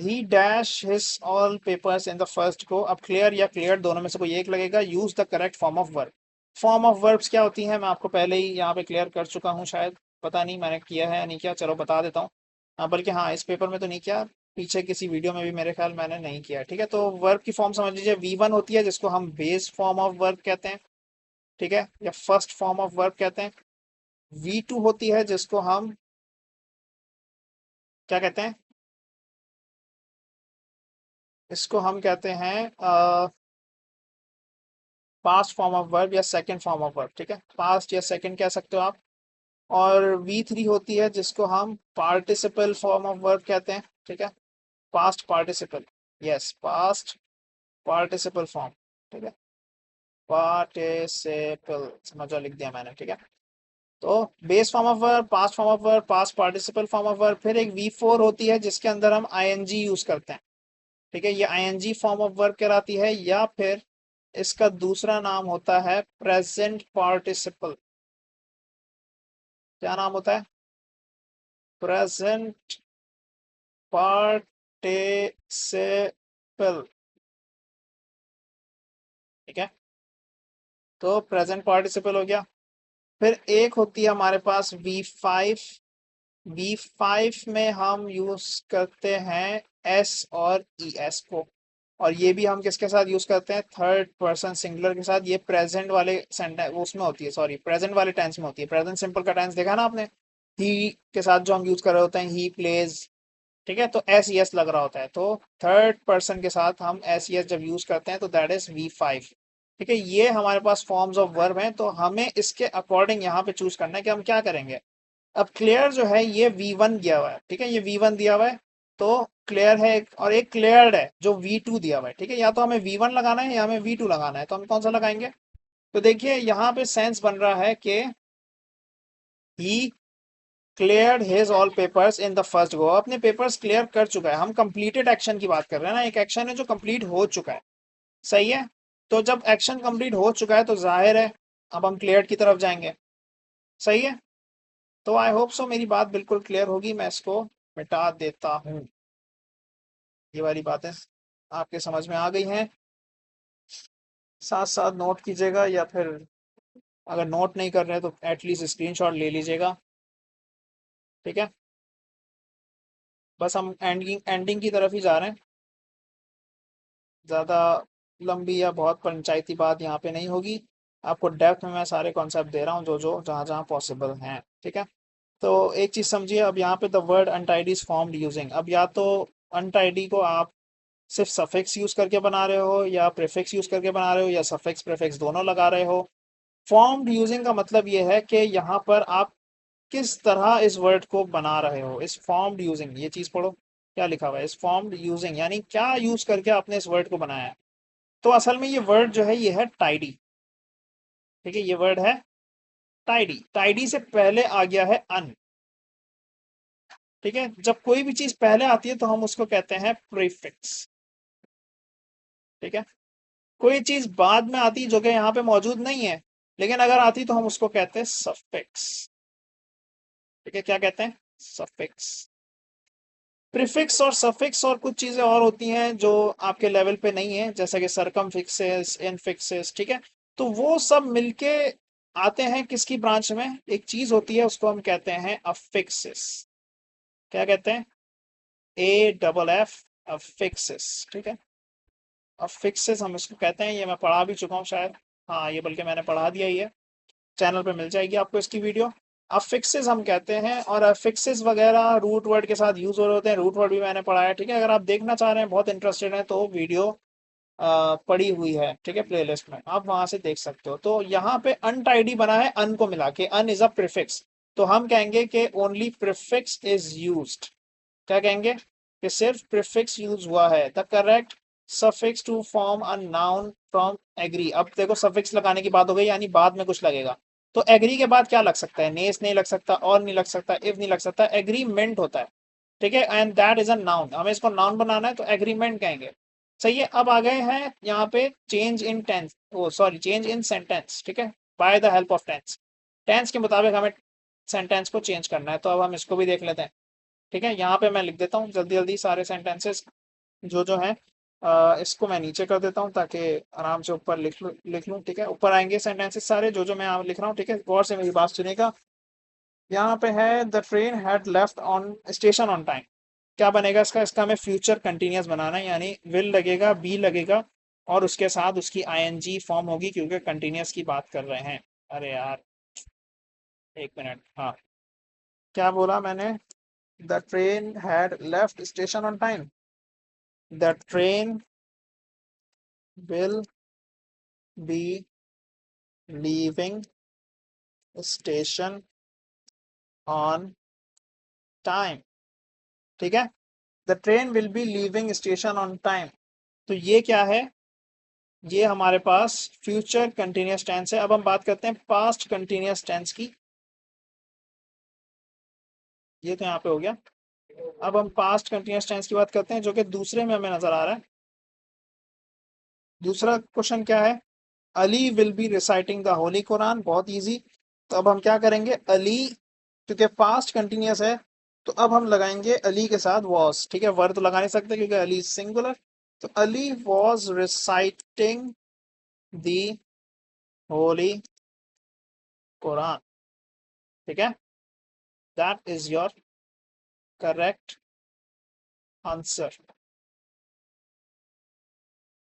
ही dash his all papers in the first go. अब क्लियर या क्लियर दोनों में से कोई एक लगेगा। Use the correct form of verb. Form of verbs क्या होती हैं मैं आपको पहले ही यहाँ पे क्लियर कर चुका हूँ शायद, पता नहीं मैंने किया है या नहीं किया, चलो बता देता हूँ। बल्कि हाँ, इस पेपर में तो नहीं किया, पीछे किसी वीडियो में भी मेरे ख्याल मैंने नहीं किया, ठीक है। तो वर्ब की फॉर्म समझ लीजिए, V1 होती है जिसको हम बेस फॉर्म ऑफ वर्ब कहते हैं, ठीक है, या फर्स्ट फॉर्म ऑफ वर्ब कहते हैं। V2 होती है जिसको हम क्या कहते हैं, इसको हम कहते हैं पास्ट फॉर्म ऑफ वर्ब या सेकंड फॉर्म ऑफ वर्ब, ठीक है। पास्ट या सेकंड कह सकते हो आप। और V3 होती है जिसको हम पार्टिसिपल फॉर्म ऑफ वर्ब कहते हैं, ठीक है। Past participle, yes, past participle form, ठीक है। पार्टिसिपल समझो लिख दिया मैंने, ठीक है। तो base form of verb, past form of verb, past participle form of verb. फिर एक V4 होती है जिसके अंदर हम ING यूज करते हैं, ठीक है। ये ING फॉर्म ऑफ वर्ब कहलाती है, या फिर इसका दूसरा नाम होता है प्रेजेंट पार्टिसिपल। क्या नाम होता है, प्रेजेंट पार्टिसिपल, ठीक है। तो प्रेजेंट पार्टिसिपल हो गया। फिर एक होती है हमारे पास V5। V5 में हम यूज करते हैं S और ES को। और ये भी हम किसके साथ यूज करते हैं, थर्ड पर्सन सिंगुलर के साथ। ये प्रेजेंट वाले सेंटेंस उसमें होती है, सॉरी प्रेजेंट वाले टेंस में होती है। प्रेजेंट सिंपल का टेंस देखा ना आपने, ही के साथ जो हम यूज कर रहे होते हैं, ही प्लेज, ठीक है। तो SES लग रहा होता है, तो थर्ड पर्सन के साथ हम SES जब यूज करते हैं तो दैट इज V5, ठीक है। ये हमारे पास फॉर्म्स ऑफ वर्ब हैं, तो हमें इसके अकॉर्डिंग यहाँ पे चूज करना है कि हम क्या करेंगे। अब क्लियर जो है ये V1 दिया हुआ है, ठीक है, ये V1 दिया हुआ है। तो क्लियर है और एक क्लियर्ड है जो V2 दिया हुआ है, ठीक है। या तो हमें V1 लगाना है या हमें V2 लगाना है, तो हम कौन सा लगाएंगे। तो देखिए यहाँ पे सेंस बन रहा है कि ही cleared his all papers in the first go. अपने पेपर्स क्लियर कर चुका है, हम कंप्लीटेड एक्शन की बात कर रहे हैं ना, एक एक्शन है जो कंप्लीट हो चुका है, सही है। तो जब एक्शन कंप्लीट हो चुका है तो जाहिर है अब हम क्लियर की तरफ जाएंगे, सही है। तो आई होप सो मेरी बात बिल्कुल क्लियर होगी, मैं इसको मिटा देता हूँ। ये वाली बातें आपके समझ में आ गई हैं। साथ साथ नोट कीजिएगा, या फिर अगर नोट नहीं कर रहे तो एटलीस्ट स्क्रीनशॉट ले लीजिएगा, ठीक है। बस हम एंडिंग एंडिंग की तरफ ही जा रहे हैं, ज़्यादा लंबी या बहुत पंचायती बात यहाँ पे नहीं होगी। आपको डेप्थ में मैं सारे कॉन्सेप्ट दे रहा हूँ जो जो जहाँ जहाँ पॉसिबल हैं, ठीक है। तो एक चीज़ समझिए, अब यहाँ पे the word untidy is formed using. अब या तो अनटाइडी को आप सिर्फ सफिक्स यूज करके बना रहे हो, या प्रीफिक्स यूज करके बना रहे हो, या सफिक्स प्रीफिक्स दोनों लगा रहे हो। फॉर्म्ड यूजिंग का मतलब ये है कि यहाँ पर आप किस तरह इस वर्ड को बना रहे हो। इस फॉर्म्ड यूजिंग, ये चीज पढ़ो क्या लिखा हुआ है, इस फॉर्म्ड यूजिंग यानी क्या यूज करके आपने इस वर्ड को बनाया है। तो असल में ये वर्ड जो है ये है टाइडी। ठीक है, ये वर्ड है टाइडी। टाइडी से पहले आ गया है अन। ठीक है, जब कोई भी चीज पहले आती है तो हम उसको कहते हैं प्रीफिक्स। ठीक है, कोई चीज बाद में आती जो कि यहाँ पे मौजूद नहीं है, लेकिन अगर आती तो हम उसको कहते हैं सफिक्स। ठीक है, क्या कहते हैं, सफिक्स। प्रीफिक्स और सफिक्स और कुछ चीजें और होती हैं जो आपके लेवल पे नहीं है, जैसा कि सरकमफिक्सेस, इनफिक्सेस। ठीक है, तो वो सब मिलके आते हैं किसकी ब्रांच में, एक चीज होती है उसको हम कहते हैं अफिक्सिस। क्या कहते हैं, AFF, अफिक्सिस। ठीक है, अफिक्सिस हम इसको कहते हैं, ये मैं पढ़ा भी चुका हूँ शायद। हाँ, ये बल्कि मैंने पढ़ा दिया ही है, चैनल पे मिल जाएगी आपको इसकी वीडियो। अफिक्सेस हम कहते हैं, और अफिक्सेस वगैरह रूट वर्ड के साथ यूज हो रहे होते हैं। रूट वर्ड भी मैंने पढ़ा है। ठीक है, अगर आप देखना चाह रहे हैं, बहुत इंटरेस्टेड हैं, तो वीडियो पड़ी हुई है, ठीक है, प्लेलिस्ट में, आप वहां से देख सकते हो। तो यहाँ पे अनटाइडी बना है अन को मिला के, अन इज अ प्रीफिक्स। तो हम कहेंगे कि ओनली प्रीफिक्स इज यूज्ड। क्या कहेंगे, कि सिर्फ प्रीफिक्स यूज हुआ है। The correct suffix to form a noun from agree. अब देखो सफिक्स लगाने की बात हो गई, यानी बाद में कुछ लगेगा। तो एग्री के बाद क्या लग सकता है, नेस नहीं लग सकता, और नहीं लग सकता, इफ नहीं लग सकता, एग्रीमेंट होता है। ठीक है, and that is a noun. हमें इसको नाउन बनाना है तो एग्रीमेंट कहेंगे। सही है, अब आ गए हैं यहाँ पे change in tense, oh sorry, change in sentence. ठीक है, by the help of tense. Tense के मुताबिक हमें सेंटेंस को चेंज करना है, तो अब हम इसको भी देख लेते हैं। ठीक है, यहाँ पे मैं लिख देता हूँ जल्दी जल्दी सारे सेंटेंसेस जो जो हैं। इसको मैं नीचे कर देता हूँ ताकि आराम से ऊपर लिख लूँ। ठीक है, ऊपर आएंगे सेंटेंसेस सारे जो जो मैं यहाँ लिख रहा हूँ। ठीक है, गौर से मेरी बात सुनिएगा। यहाँ पे है the train had left on station on time. क्या बनेगा इसका, इसका हमें फ्यूचर कंटिन्यूस बनाना है, यानी विल लगेगा, बी लगेगा, और उसके साथ उसकी आईएनजी फॉर्म होगी, क्योंकि कंटिन्यूस की बात कर रहे हैं। अरे यार, एक मिनट, हाँ, क्या बोला मैंने, the train had left station on time. The train will be leaving station on time। ठीक है, the train will be leaving station on time. तो ये क्या है, ये हमारे पास फ्यूचर कंटिन्यूस टेंस है। अब हम बात करते हैं पास्ट कंटिन्यूस टेंस की। ये तो यहाँ पे हो गया। अब हम पास्ट कंटिन्यूस टेंस की बात करते हैं, जो कि दूसरे में हमें नजर आ रहा है। दूसरा क्वेश्चन क्या है, Ali will be reciting the Holi Quran. बहुत इजी। तो अब हम क्या करेंगे, अली, क्योंकि पास्ट कंटिन्यूस है, तो अब हम लगाएंगे अली के साथ वॉज। ठीक है, वर तो लगा नहीं सकते क्योंकि अली सिंगुलर। तो Ali was reciting the Holi Quran. ठीक है, that is your correct answer.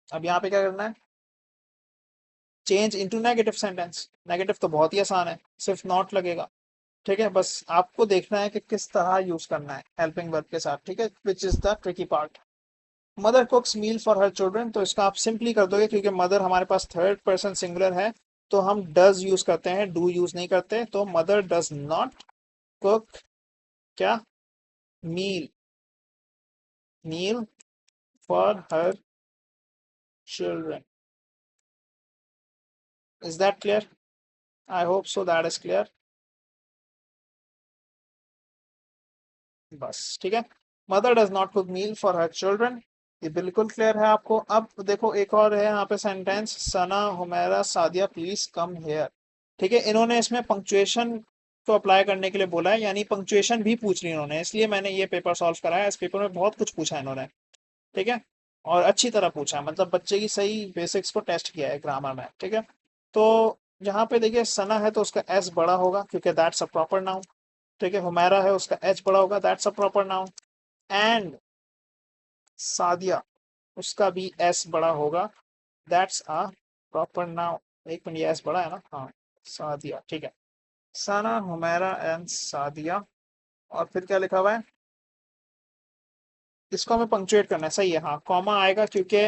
अब यहाँ पे क्या करना है, change into negative sentence. Negative तो बहुत ही आसान है, सिर्फ नॉट लगेगा। ठीक है, बस आपको देखना है कि किस तरह यूज करना है हेल्पिंग वर्ब के साथ। ठीक है, which is the tricky part. Mother cooks meal for her children, तो इसका आप सिंपली कर दोगे, क्योंकि मदर हमारे पास थर्ड पर्सन सिंगुलर है, तो हम डज यूज करते हैं, डू यूज नहीं करते। तो मदर डज नॉट कुक क्या, meal, meal for her children. Is that clear, I hope so that is clear. बस ठीक है, mother does not cook meal for her children, ये बिल्कुल क्लियर है आपको। अब देखो एक और है यहाँ पे sentence, Sana Humaira Sadia please come here. ठीक है, इन्होंने इसमें पंक्चुएशन को अप्लाई करने के लिए बोला है, यानी पंक्चुएशन भी पूछ ली इन्होंने, इसलिए मैंने ये पेपर सॉल्व कराया। इस पेपर में बहुत कुछ पूछा है इन्होंने। ठीक है, और अच्छी तरह पूछा है, मतलब बच्चे की सही बेसिक्स को टेस्ट किया है ग्रामर में। ठीक है, तो यहाँ पे देखिए सना है तो उसका एस बड़ा होगा, क्योंकि दैट्स अ प्रॉपर नाउन। ठीक है, हुमैरा है उसका एच बड़ा होगा, that's a proper noun. And Sadia, उसका भी एस बड़ा होगा, दैट्स अ प्रॉपर नाउन। एक मिनट, ये एस बड़ा है ना, हाँ, सादिया। ठीक है, सना हुमैरा एंड सादिया, और फिर क्या लिखा हुआ है, इसको हमें पंक्चुएट करना है। सही है, हाँ, कॉमा आएगा, क्योंकि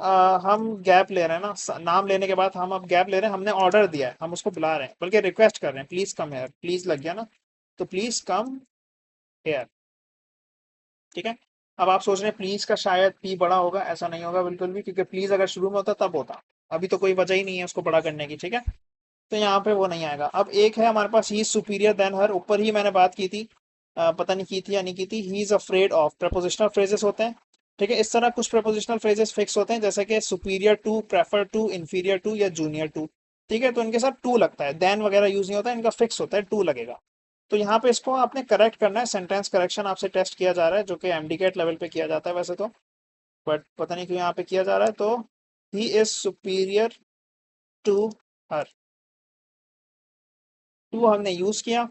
हम गैप ले रहे हैं ना, नाम लेने के बाद हम अब गैप ले रहे हैं, हमने ऑर्डर दिया है, हम उसको बुला रहे हैं, बल्कि रिक्वेस्ट कर रहे हैं, प्लीज कम हेयर, प्लीज लग गया ना, तो प्लीज कम हेयर। ठीक है। अब आप सोच रहे हैं प्लीज का शायद पी बड़ा होगा, ऐसा नहीं होगा बिल्कुल भी, क्योंकि प्लीज अगर शुरू में होता तब होता, अभी तो कोई वजह ही नहीं है उसको बड़ा करने की। ठीक है, तो यहाँ पे वो नहीं आएगा। अब एक है हमारे पास, ही सुपीरियर देन हर, ऊपर ही मैंने बात की थी, पता नहीं की थी या नहीं की थी, he is afraid of, prepositional phrases होते हैं। ठीक है, इस तरह कुछ प्रपोजिशनल फ्रेजेस फिक्स होते हैं, जैसे कि superior to, prefer to, inferior to या जूनियर टू। ठीक है, तो इनके साथ टू लगता है, देन वगैरह यूज नहीं होता है, इनका फिक्स होता है, टू लगेगा। तो यहाँ पे इसको आपने करेक्ट करना है, सेंटेंस करेक्शन आपसे टेस्ट किया जा रहा है, जो कि एमडीकेट लेवल पे किया जाता है वैसे तो, बट पता नहीं क्यों यहाँ पे किया जा रहा है। तो he is superior to her, to हमने यूज किया,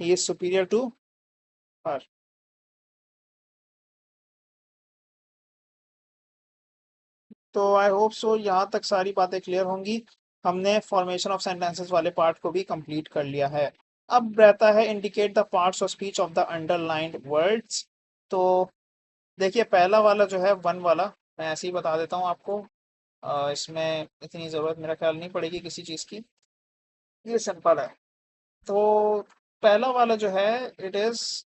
he is superior to her. तो आई होप सो यहाँ तक सारी बातें क्लियर होंगी। हमने फॉर्मेशन ऑफ सेंटेंसेस वाले पार्ट को भी कंप्लीट कर लिया है। अब रहता है indicate the parts of speech of the underlined words. तो देखिए, पहला वाला जो है वन वाला, मैं ऐसे ही बता देता हूँ आपको, इसमें इतनी ज़रूरत मेरा ख्याल नहीं पड़ेगी किसी चीज़ की, ये सिंपल है। तो पहला वाला जो है, इट इज़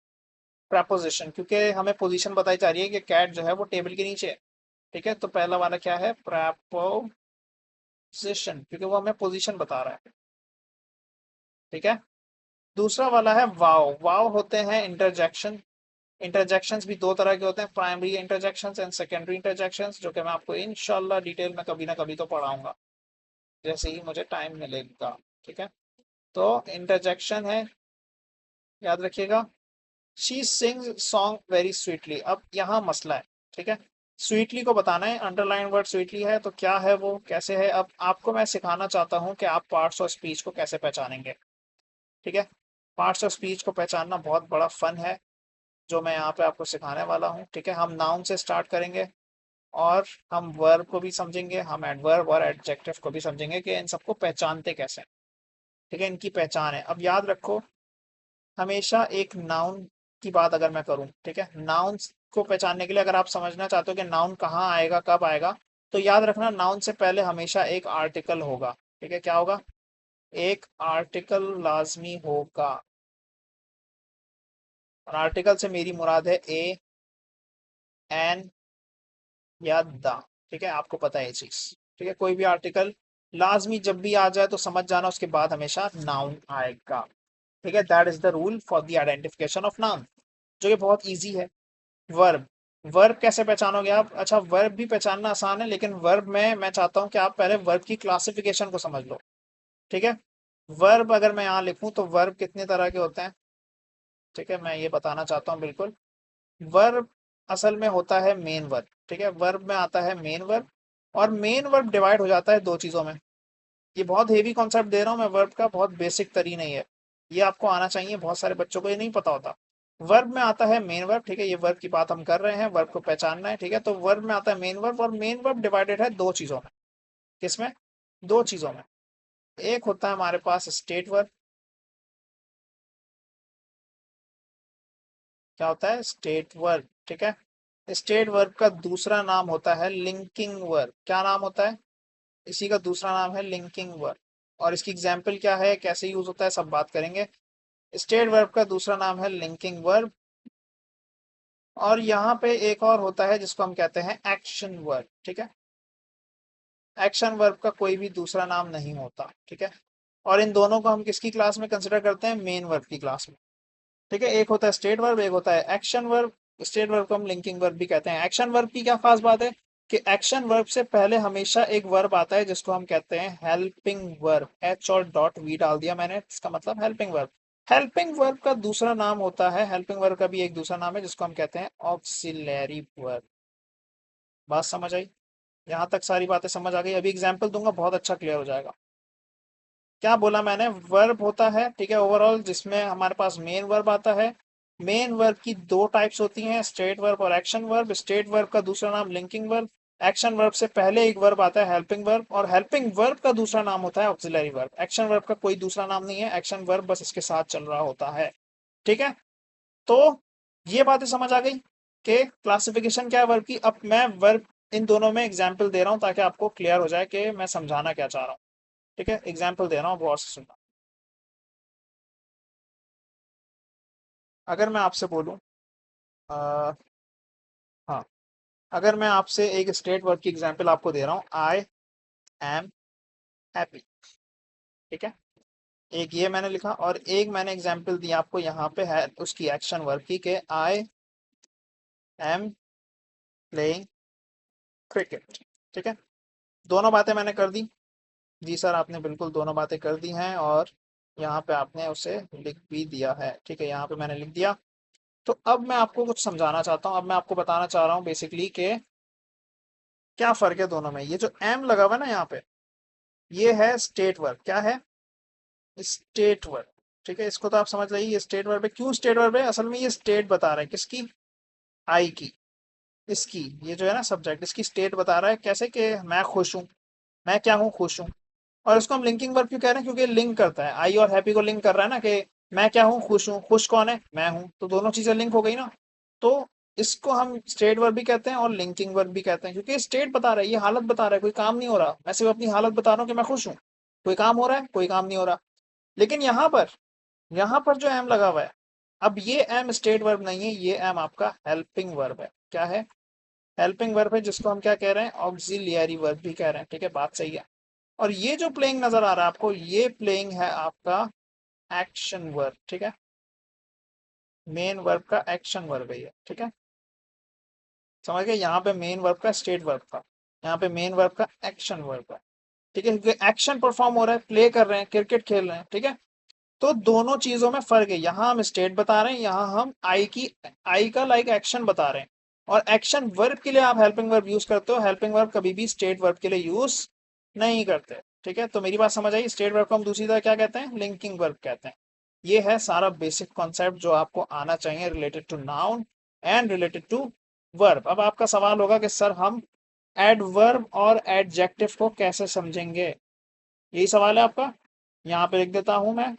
प्रपोजिशन, क्योंकि हमें पोजीशन बताई जा रही है कि कैट जो है वो टेबल के नीचे है। ठीक है, तो पहला वाला क्या है, प्रपोजिशन, क्योंकि वो हमें पोजीशन बता रहा है। ठीक है, दूसरा वाला है वाव। वाव होते हैं इंटरजेक्शन। इंटरजेक्शंस भी दो तरह के होते हैं, primary interjections and secondary interjections, जो कि मैं आपको इंशाल्लाह डिटेल में कभी ना कभी तो पढ़ाऊंगा, जैसे ही मुझे टाइम मिलेगा। ठीक है, तो इंटरजेक्शन है, याद रखिएगा, she sings song very sweetly. अब यहाँ मसला है। ठीक है, स्वीटली को बताना है, अंडरलाइन वर्ड स्वीटली है, तो क्या है वो, कैसे है, अब आपको मैं सिखाना चाहता हूँ कि आप पार्ट्स ऑफ स्पीच को कैसे पहचानेंगे। ठीक है, पार्ट्स ऑफ स्पीच को पहचानना बहुत बड़ा फन है, जो मैं यहाँ पे आपको सिखाने वाला हूँ। ठीक है, हम नाउन से स्टार्ट करेंगे, और हम वर्ब को भी समझेंगे, हम एडवर्ब और एडजेक्टिव को भी समझेंगे कि इन सबको पहचानते कैसे हैं। ठीक है, इनकी पहचान है। अब याद रखो, हमेशा एक नाउन की बात अगर मैं करूं, ठीक है, नाउन को पहचानने के लिए अगर आप समझना चाहते हो कि नाउन कहाँ आएगा, कब आएगा, तो याद रखना, नाउन से पहले हमेशा एक आर्टिकल होगा। ठीक है, क्या होगा, एक आर्टिकल लाजमी होगा। और आर्टिकल से मेरी मुराद है ए, एन या द। ठीक है, आपको पता है ये चीज। ठीक है, कोई भी आर्टिकल लाजमी जब भी आ जाए तो समझ जाना उसके बाद हमेशा नाउन आएगा। ठीक है, that is the rule for the identification of noun, जो कि बहुत इजी है। वर्ब, वर्ब कैसे पहचानोगे आप, अच्छा वर्ब भी पहचानना आसान है, लेकिन वर्ब में मैं चाहता हूं कि आप पहले वर्ब की क्लासिफिकेशन को समझ लो। ठीक है, वर्ब अगर मैं यहाँ लिखूं तो वर्ब कितने तरह के होते हैं, ठीक है, मैं ये बताना चाहता हूँ बिल्कुल। वर्ब असल में होता है मेन वर्ब। ठीक है, वर्ब में आता है मेन वर्ब, और मेन वर्ब डिवाइड हो जाता है दो चीजों में। ये बहुत हेवी कॉन्सेप्ट दे रहा हूँ मैं वर्ब का, बहुत बेसिक तरीन है ये आपको आना चाहिए, बहुत सारे बच्चों को ये नहीं पता होता। वर्ब में आता है मेन वर्ब। ठीक है, ये वर्ब की बात हम कर रहे हैं, वर्ब को पहचानना है। ठीक है, तो वर्ब में आता है मेन वर्ब, और मेन वर्ब डिवाइडेड है दो चीजों में। किसमें, दो चीजों में। एक होता है हमारे पास स्टेट वर्ब। क्या होता है, स्टेट वर्ब। ठीक है, स्टेट वर्ब का दूसरा नाम होता है लिंकिंग वर्ब। क्या नाम होता है, इसी का दूसरा नाम है लिंकिंग वर्ब। और इसकी एग्जाम्पल क्या है, कैसे यूज होता है, सब बात करेंगे। स्टेट वर्ब का दूसरा नाम है लिंकिंग वर्ब। और यहाँ पे एक और होता है जिसको हम कहते हैं एक्शन वर्ब। ठीक है, एक्शन वर्ब का कोई भी दूसरा नाम नहीं होता। ठीक है, और इन दोनों को हम किसकी क्लास में कंसिडर करते हैं, मेन वर्ब की क्लास में। ठीक है, एक होता है स्टेट वर्ब, एक होता है एक्शन वर्ब। स्टेट वर्ब को हम लिंकिंग वर्ब भी कहते हैं। एक्शन वर्ब की क्या खास बात है, कि एक्शन वर्ब से पहले हमेशा एक वर्ब आता है जिसको हम कहते हैं हेल्पिंग वर्ब। एच और डॉट वी डाल दिया मैंने, इसका मतलब हेल्पिंग वर्ब। हेल्पिंग वर्ब का दूसरा नाम होता है, हेल्पिंग वर्ब का भी एक दूसरा नाम है जिसको हम कहते हैं ऑक्सिलरी वर्ब। बात समझ आई, यहाँ तक सारी बातें समझ आ गई। अभी एग्जाम्पल दूंगा, बहुत अच्छा क्लियर हो जाएगा। क्या बोला मैंने, वर्ब होता है, ठीक है, ओवरऑल, जिसमें हमारे पास मेन वर्ब आता है। मेन वर्ब की दो टाइप्स होती हैं, स्टेट वर्ब और एक्शन वर्ब। स्टेट वर्ब का दूसरा नाम लिंकिंग वर्ब। एक्शन वर्ब से पहले एक वर्ब आता है हेल्पिंग वर्ब, और हेल्पिंग वर्ब का दूसरा नाम होता है ऑक्सिलरी वर्ब। एक्शन वर्ब का कोई दूसरा नाम नहीं है, एक्शन वर्ब बस इसके साथ चल रहा होता है। ठीक है, तो ये बातें समझ आ गई कि क्लासिफिकेशन क्या है वर्ब की। अब मैं वर्ब इन दोनों में एग्जाम्पल दे रहा हूँ ताकि आपको क्लियर हो जाए कि मैं समझाना क्या चाह रहा हूँ। ठीक है, एग्जाम्पल दे रहा हूँ, गौर से सुनना। अगर मैं आपसे बोलूँ, हाँ, अगर मैं आपसे एक स्टेट वर्ड की एग्जाम्पल आपको दे रहा हूँ, आई एम हैप्पी। ठीक है, एक ये मैंने लिखा और एक मैंने एग्जाम्पल दी आपको यहाँ पे है उसकी एक्शन वर्ड की, के आई एम प्लेइंग क्रिकेट। ठीक है, दोनों बातें मैंने कर दी। जी सर, आपने बिल्कुल दोनों बातें कर दी हैं और यहाँ पे आपने उसे लिख भी दिया है। ठीक है, यहाँ पे मैंने लिख दिया। तो अब मैं आपको कुछ समझाना चाहता हूँ। अब मैं आपको बताना चाह रहा हूँ बेसिकली कि क्या फर्क है दोनों में। ये जो एम लगा हुआ है ना यहाँ पे, ये है स्टेट वर्ब। क्या है? State verb. ठीक है, इसको तो आप समझ रही है स्टेट वर्ब है। क्यों स्टेट वर्ब है? असल में ये स्टेट बता रहा है किसकी? आई की। इसकी, ये जो है ना सब्जेक्ट, इसकी स्टेट बता रहा है। कैसे? कि मैं खुश हूँ, मैं क्या हूँ? खुश हूँ। और इसको हम लिंकिंग वर्ब क्यों कह रहे हैं? क्योंकि लिंक करता है, आई और हैप्पी को लिंक कर रहा है ना, कि मैं क्या हूँ? खुश हूँ। खुश कौन है? मैं हूँ। तो दोनों चीजें लिंक हो गई ना। तो इसको हम स्टेट वर्ब भी कहते हैं और लिंकिंग वर्ब भी कहते हैं, क्योंकि स्टेट बता रहा है, ये हालत बता रहा है, कोई काम नहीं हो रहा, मैं सिर्फ अपनी हालत बता रहा हूँ कि मैं खुश हूँ। कोई काम हो रहा है? कोई काम नहीं हो रहा। लेकिन यहाँ पर जो एम लगा हुआ है, अब ये एम स्टेट वर्ब नहीं है, ये एम आपका हेल्पिंग वर्ब है। क्या है? हेल्पिंग वर्ब है, जिसको हम क्या कह रहे हैं? ऑक्सिलियरी वर्ब भी कह रहे हैं। ठीक है, बात सही है। और ये जो प्लेइंग नजर आ रहा है आपको, ये प्लेइंग है आपका एक्शन वर्ब। ठीक है, मेन वर्ब का एक्शन वर्ब है ये। ठीक है, समझ गए? यहाँ पे मेन वर्ब का स्टेट वर्ब था, यहाँ पे मेन वर्ब का एक्शन वर्ब है। ठीक है, क्योंकि एक्शन परफॉर्म हो रहा है, प्ले कर रहे हैं, क्रिकेट खेल रहे हैं। ठीक है, तो दोनों चीजों में फर्क है। यहाँ हम स्टेट बता रहे हैं, यहाँ हम आई का लाइक एक्शन बता रहे हैं। और एक्शन वर्ब के लिए आप हेल्पिंग वर्ब यूज करते हो, हेल्पिंग वर्ब कभी भी स्टेट वर्ब के लिए यूज नहीं करते। ठीक है, तो मेरी बात समझ आई? स्टेट वर्ब को हम दूसरी तरह क्या कहते हैं? लिंकिंग वर्ब कहते हैं। ये है सारा बेसिक कॉन्सेप्ट जो आपको आना चाहिए related to noun and related to verb. अब आपका सवाल होगा कि सर हम एडवर्ब और एडजेक्टिव को कैसे समझेंगे? यही सवाल है आपका। यहाँ पे लिख देता हूं मैं।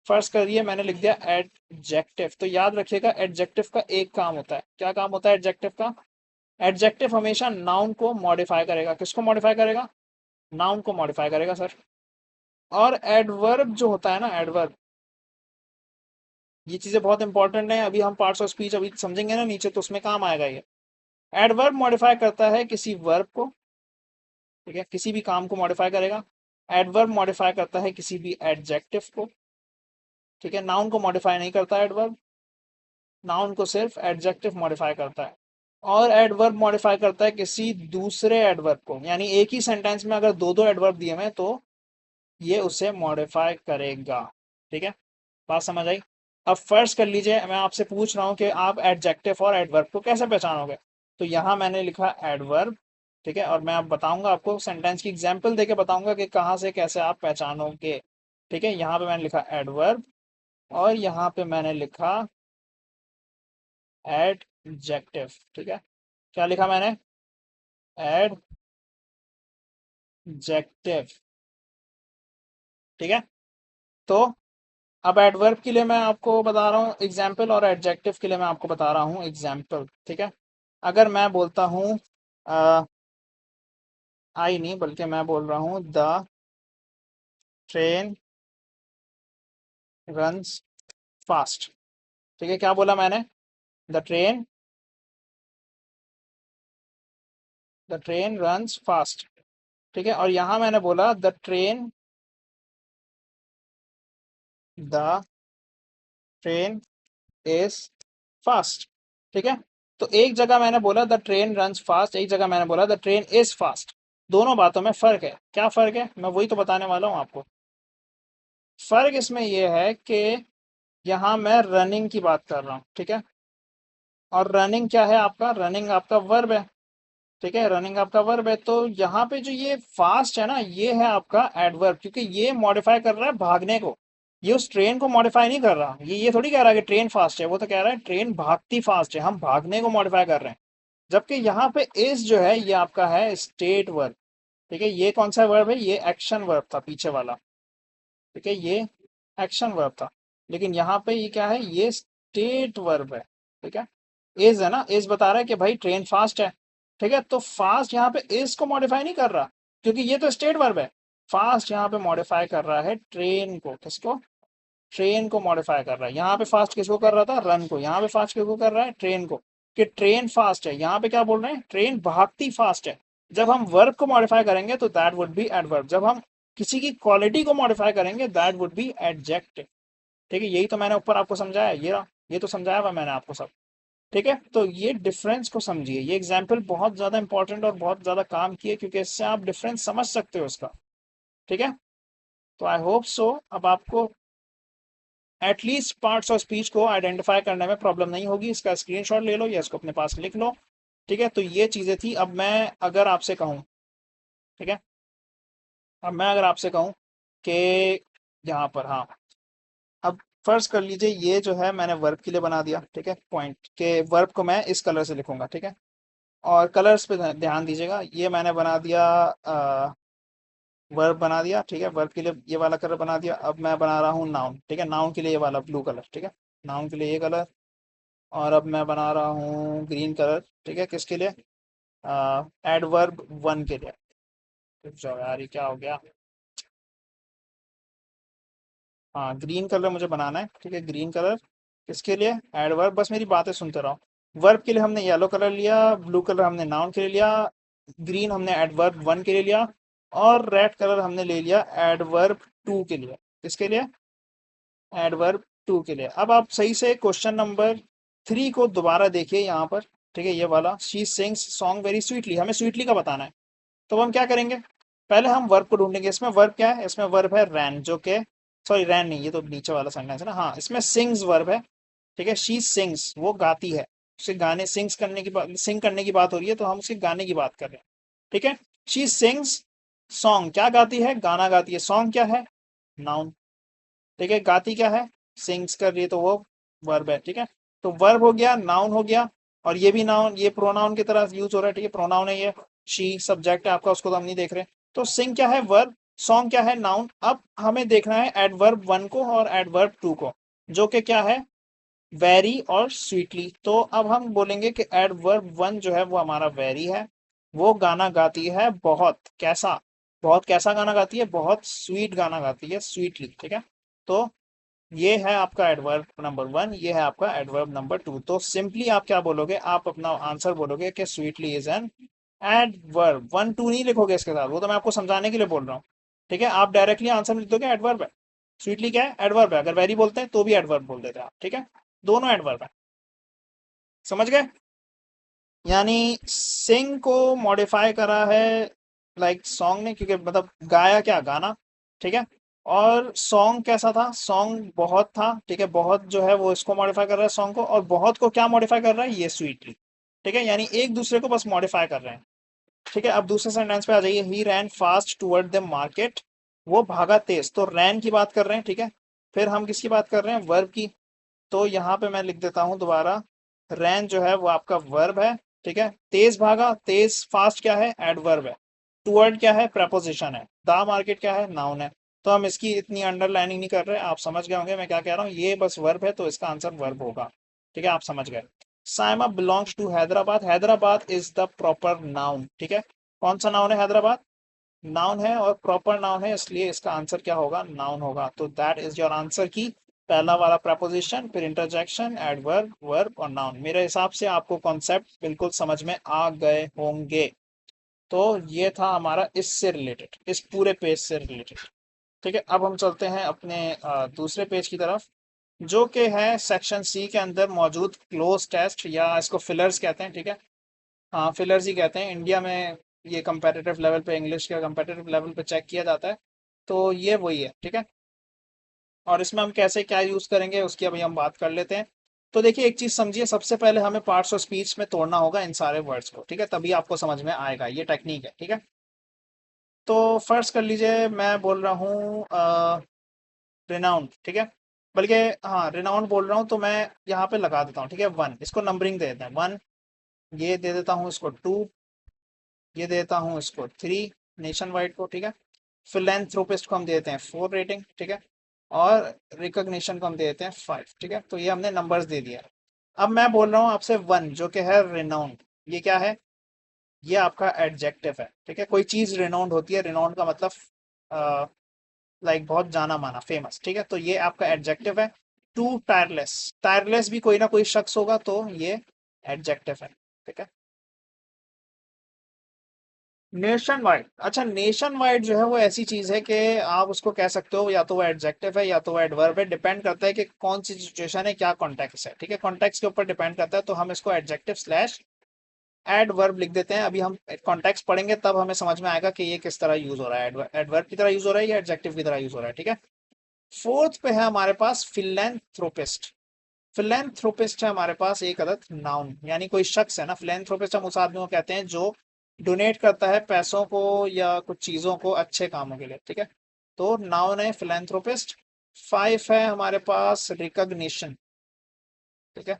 फर्स्ट करिए, मैंने लिख दिया एडजेक्टिव। तो याद रखिएगा, एडजेक्टिव का एक काम होता है। क्या काम होता है एडजेक्टिव का? एडजेक्टिव हमेशा नाउन को मॉडिफाई करेगा। किसको मॉडिफाई करेगा? नाउन को मॉडिफाई करेगा सर। और एडवर्ब जो होता है ना, एडवर्ब, ये चीजें बहुत इंपॉर्टेंट है। अभी हम पार्ट्स ऑफ स्पीच अभी समझेंगे ना नीचे, तो उसमें काम आएगा ये। एडवर्ब मॉडिफाई करता है किसी वर्ब को। ठीक है, किसी भी काम को मॉडिफाई करेगा। एडवर्ब मॉडिफाई करता है किसी भी एडजेक्टिव को। ठीक है, नाउन को मॉडिफाई नहीं करता एडवर्ब, नाउन को सिर्फ एडजेक्टिव मॉडिफाई करता है। और एडवर्ब मॉडिफाई करता है किसी दूसरे एडवर्ब को, यानी एक ही सेंटेंस में अगर दो दो एडवर्ब दिए हुए तो ये उसे मॉडिफाई करेगा। ठीक है, बात समझ आई? अब फर्स्ट कर लीजिए, मैं आपसे पूछ रहा हूं कि आप एडजेक्टिव और एडवर्ब को कैसे पहचानोगे। तो यहां मैंने लिखा एडवर्ब। ठीक है, और मैं अब बताऊंगा आपको, सेंटेंस की एग्जाम्पल देके बताऊंगा कि कहां से कैसे आप पहचानोगे। ठीक है, यहाँ पे मैंने लिखा एडवर्ब और यहाँ पे मैंने लिखा एडजेक्टिव। ठीक है, क्या लिखा मैंने? एडजेक्टिव। ठीक है, तो अब एडवर्ब के लिए मैं आपको बता रहा हूँ एग्जाम्पल और एडजेक्टिव के लिए मैं आपको बता रहा हूँ एग्जाम्पल। ठीक है, अगर मैं बोलता हूँ आई नहीं, बल्कि मैं बोल रहा हूँ द ट्रेन रन्स फास्ट। ठीक है, क्या बोला मैंने? The train runs fast. ठीक है, और यहां मैंने बोला द ट्रेन इज फास्ट। ठीक है, तो एक जगह मैंने बोला द ट्रेन रन्स फास्ट, एक जगह मैंने बोला द ट्रेन इज फास्ट। दोनों बातों में फर्क है। क्या फर्क है? मैं वही तो बताने वाला हूं आपको। फर्क इसमें यह है कि यहां मैं रनिंग की बात कर रहा हूं। ठीक है, और रनिंग क्या है आपका? रनिंग आपका वर्ब है। ठीक है, रनिंग आपका वर्ब है। तो यहाँ पे जो ये फास्ट है ना, ये है आपका एडवर्ब, क्योंकि ये मॉडिफाई कर रहा है भागने को। ये उस ट्रेन को मॉडिफाई नहीं कर रहा। ये थोड़ी कह रहा है कि ट्रेन फास्ट है, वो तो कह रहा है ट्रेन भागती फास्ट है, हम भागने को मॉडिफाई कर रहे हैं। जबकि यहाँ पे इज जो है ये आपका है स्टेट वर्ब। ठीक है, ये कौन सा वर्ब है? ये एक्शन वर्ब था पीछे वाला। ठीक है, ये एक्शन वर्ब था। लेकिन यहाँ पे ये क्या है? ये स्टेट वर्ब है। ठीक है, इज है ना, इज बता रहा है कि भाई ट्रेन फास्ट है। ठीक है, तो फास्ट यहाँ पे इज को मॉडिफाई नहीं कर रहा, क्योंकि ये तो स्टेट वर्ब है। फास्ट यहाँ पे मॉडिफाई कर रहा है ट्रेन को, किसको, ट्रेन को मॉडिफाई कर रहा है। यहाँ पे फास्ट किसको कर रहा था, रन को। यहाँ पे फास्ट किसको कर रहा है, ट्रेन को, कि ट्रेन फास्ट है। यहाँ पे क्या बोल रहे हैं, ट्रेन भागती फास्ट है। जब हम वर्ब को मॉडिफाई करेंगे तो दैट वुड बी एडवर्ब। जब हम किसी की क्वालिटी को मॉडिफाई करेंगे दैट वुड बी एडजेक्टिव। ठीक है, यही तो मैंने ऊपर आपको समझाया, ये रहा, ये तो समझाया हुआ मैंने आपको सब। ठीक है, तो ये डिफरेंस को समझिए। ये एग्जाम्पल बहुत ज्यादा इंपॉर्टेंट और बहुत ज्यादा काम की है, क्योंकि इससे आप डिफरेंस समझ सकते हो इसका। ठीक है, तो आई होप सो अब आपको एटलीस्ट पार्ट्स ऑफ स्पीच को आइडेंटिफाई करने में प्रॉब्लम नहीं होगी। इसका स्क्रीनशॉट ले लो या इसको अपने पास लिख लो। ठीक है, तो ये चीजें थी। अब मैं अगर आपसे कहूँ, ठीक है, अब मैं अगर आपसे कहूँ कि यहाँ पर, हाँ, अब फर्ज कर लीजिए ये जो है मैंने वर्ब के लिए बना दिया। ठीक है, पॉइंट के वर्ब को मैं इस कलर से लिखूंगा। ठीक है, और कलर्स पे ध्यान दीजिएगा। ये मैंने बना दिया, वर्ब बना दिया। ठीक है, वर्ब के लिए ये वाला कलर बना दिया। अब मैं बना रहा हूँ नाउन। ठीक है, नाउन के लिए ये वाला ब्लू कलर। ठीक है, नाउन के लिए ये कलर। और अब मैं बना रहा हूँ ग्रीन कलर। ठीक है, किसके लिए, एडवर्ब वन के लिए। रुक जाओ यार, ये क्या हो गया। हाँ, ग्रीन कलर मुझे बनाना है। ठीक है, ग्रीन कलर किसके लिए, एडवर्ब। बस मेरी बातें सुनते रहो। वर्ब के लिए हमने येलो कलर लिया, ब्लू कलर हमने नाउन के लिए लिया, ग्रीन हमने एडवर्ब वन के लिए लिया, और रेड कलर हमने ले लिया एडवर्ब टू के लिए। किसके लिए, एडवर्ब टू के लिए। अब आप सही से क्वेश्चन नंबर 3 को दोबारा देखिए यहाँ पर। ठीक है, ये वाला, she sings song very sweetly, हमें स्वीटली का बताना है। तो हम क्या करेंगे, पहले हम वर्ब को ढूंढेंगे। इसमें वर्ब क्या है, इसमें वर्ब है रैन, जो कि, सॉरी रैन नहीं, ये तो नीचे वाला सेंटेंस है ना। हाँ, इसमें सिंग्स वर्ब है। ठीक है, शी सिंग्स, वो गाती है। उसे गाने, सिंग्स करने की बात, सिंग करने की बात हो रही है, तो हम उसके गाने की बात कर रहे हैं। ठीक है, शी सिंग्स सॉन्ग, क्या गाती है, गाना गाती है। सॉन्ग क्या है, नाउन। ठीक है, गाती क्या है, सिंग्स कर रही है, तो वो वर्ब है। ठीक है, तो वर्ब हो गया, नाउन हो गया, और ये भी नाउन, ये प्रोनाउन की तरह यूज हो रहा है। ठीक है, प्रोनाउन है ये, शी सब्जेक्ट है आपका, उसको तो हम नहीं देख रहे। तो सिंग क्या है, वर्ब, सॉन्ग क्या है, नाउन। अब हमें देखना है एडवर्ब वन को और एडवर्ब टू को, जो कि क्या है, वेरी और स्वीटली। तो अब हम बोलेंगे कि एडवर्ब वन जो है वो हमारा वेरी है, वो गाना गाती है बहुत, कैसा, बहुत कैसा गाना गाती है, बहुत स्वीट गाना गाती है, स्वीटली। ठीक है, तो ये है आपका एडवर्ब नंबर वन, ये है आपका एडवर्ब नंबर टू। तो सिंपली आप क्या बोलोगे, आप अपना आंसर बोलोगे कि sweetly is an adverb. One two नहीं लिखोगे इसके साथ, वो तो मैं आपको समझाने के लिए बोल रहा हूँ। ठीक है, आप डायरेक्टली आंसर लिख दोगे एडवर्ब है। स्वीटली क्या है, एडवर्ब है। अगर वेरी बोलते हैं तो भी एडवर्ब बोल देते हैं आप। ठीक है, दोनों एडवर्ब है। समझ गए, यानी सिंग को मॉडिफाई करा है लाइक सॉन्ग ने, क्योंकि मतलब गाया क्या, गाना। ठीक है, और सॉन्ग कैसा था, सॉन्ग बहुत था। ठीक है, बहुत जो है वो इसको मॉडिफाई कर रहा है सॉन्ग को, और बहुत को क्या मॉडिफाई कर रहा है, ये स्वीटली। ठीक है, यानी एक दूसरे को बस मॉडिफाई कर रहे हैं। ठीक है, अब दूसरे सेंटेंस पे आ जाइए। ही रैन फास्ट टुवर्ड द मार्केट, वो भागा तेज। तो रैन की बात कर रहे हैं। ठीक है, फिर हम किसकी बात कर रहे हैं, वर्ब की। तो यहाँ पे मैं लिख देता हूँ दोबारा, रैन जो है वो आपका वर्ब है। ठीक है, तेज भागा, तेज फास्ट क्या है, एडवर्ब है। टुवर्ड क्या है, प्रपोजिशन है। द मार्केट क्या है, नाउन है। तो हम इसकी इतनी अंडरलाइनिंग नहीं कर रहे, आप समझ गए होंगे मैं क्या कह रहा हूँ। ये बस वर्ब है, तो इसका आंसर वर्ब होगा। ठीक है, आप समझ गए। Saima belongs to Hyderabad, Hyderabad is the proper noun. ठीक है, कौन सा नाउन है, हैदराबाद नाउन है और प्रॉपर नाउन है, इसलिए इसका आंसर क्या होगा, नाउन होगा। तो दैट इज योर आंसर की पहला वाला प्रपोजिशन, फिर इंटरजेक्शन, एडवर्ब, वर्ब और नाउन। मेरे हिसाब से आपको कॉन्सेप्ट बिल्कुल समझ में आ गए होंगे। तो ये था हमारा इससे रिलेटेड, इस पूरे पेज से रिलेटेड। ठीक है, अब हम चलते हैं अपने दूसरे पेज की तरफ, जो कि है सेक्शन सी के अंदर मौजूद क्लोज टेस्ट, या इसको फिलर्स कहते हैं। ठीक है, हाँ, फिलर्स ही कहते हैं इंडिया में। ये कंपेटिटिव लेवल पे, इंग्लिश के कंपेटिटिव लेवल पे चेक किया जाता है। तो ये वही है। ठीक है, और इसमें हम कैसे क्या यूज करेंगे उसकी अभी हम बात कर लेते हैं। तो देखिए, एक चीज समझिए, सबसे पहले हमें पार्ट्स ऑफ स्पीच में तोड़ना होगा इन सारे वर्ड्स को। ठीक है, तभी आपको समझ में आएगा, ये टेक्निक है। ठीक है, तो फर्स्ट कर लीजिए, मैं बोल रहा हूँ रिनाउंड। ठीक है, बल्कि, हाँ, रिनाउंड बोल रहा हूँ, तो मैं यहाँ पे लगा देता हूँ। ठीक है, वन, इसको नंबरिंग दे देते हैं, वन। ये दे देता हूँ इसको टू, ये देता हूँ इसको थ्री, नेशन वाइड को। ठीक है, फिलेंथ्रोपिस्ट को हम देते हैं 4 रेटिंग। ठीक है, और रिकॉग्निशन को हम देते हैं 5। ठीक है, तो ये हमने नंबर्स दे दिया। अब मैं बोल रहा हूँ आपसे वन, जो कि है रिनाउंड। ये क्या है, ये आपका एडजेक्टिव है। ठीक है, कोई चीज रिनाउंड होती है, रिनाउंड का मतलब लाइक बहुत जाना माना, फेमस। ठीक है, तो ये आपका एडजेक्टिव है। टू टायरलेस, टायरलेस भी कोई ना कोई शख्स होगा, तो ये एडजेक्टिव है। ठीक है, नेशन वाइड, अच्छा नेशन वाइड जो है वो ऐसी चीज है कि आप उसको कह सकते हो या तो वो एडजेक्टिव है या तो वो एडवर्ब है, डिपेंड करता है कि कौन सी सिचुएशन है, क्या कॉन्टेक्स्ट है। ठीक है, कॉन्टेक्स्ट के ऊपर डिपेंड करता है, तो हम इसको एडजेक्टिव स्लैश एडवर्ब लिख देते हैं। अभी हम कॉन्टेक्स्ट पढ़ेंगे तब हमें समझ में आएगा कि ये किस तरह यूज हो रहा है, एडवर्ब की तरह यूज हो रहा है या एडजेक्टिव की तरह यूज हो रहा है। ठीक है, फोर्थ पे है हमारे पास फिलेंथ्रोपिस्ट। फिलेंथ्रोपिस्ट है हमारे पास एक अदद नाउन, यानी कोई शख्स है ना। फिलेंथ्रोपिस्ट हम उस आदमी को कहते हैं जो डोनेट करता है पैसों को या कुछ चीजों को अच्छे कामों के लिए। ठीक है, तो नाउन है फिलेंथ्रोपिस्ट। फाइव है हमारे पास रिकग्निशन। ठीक है,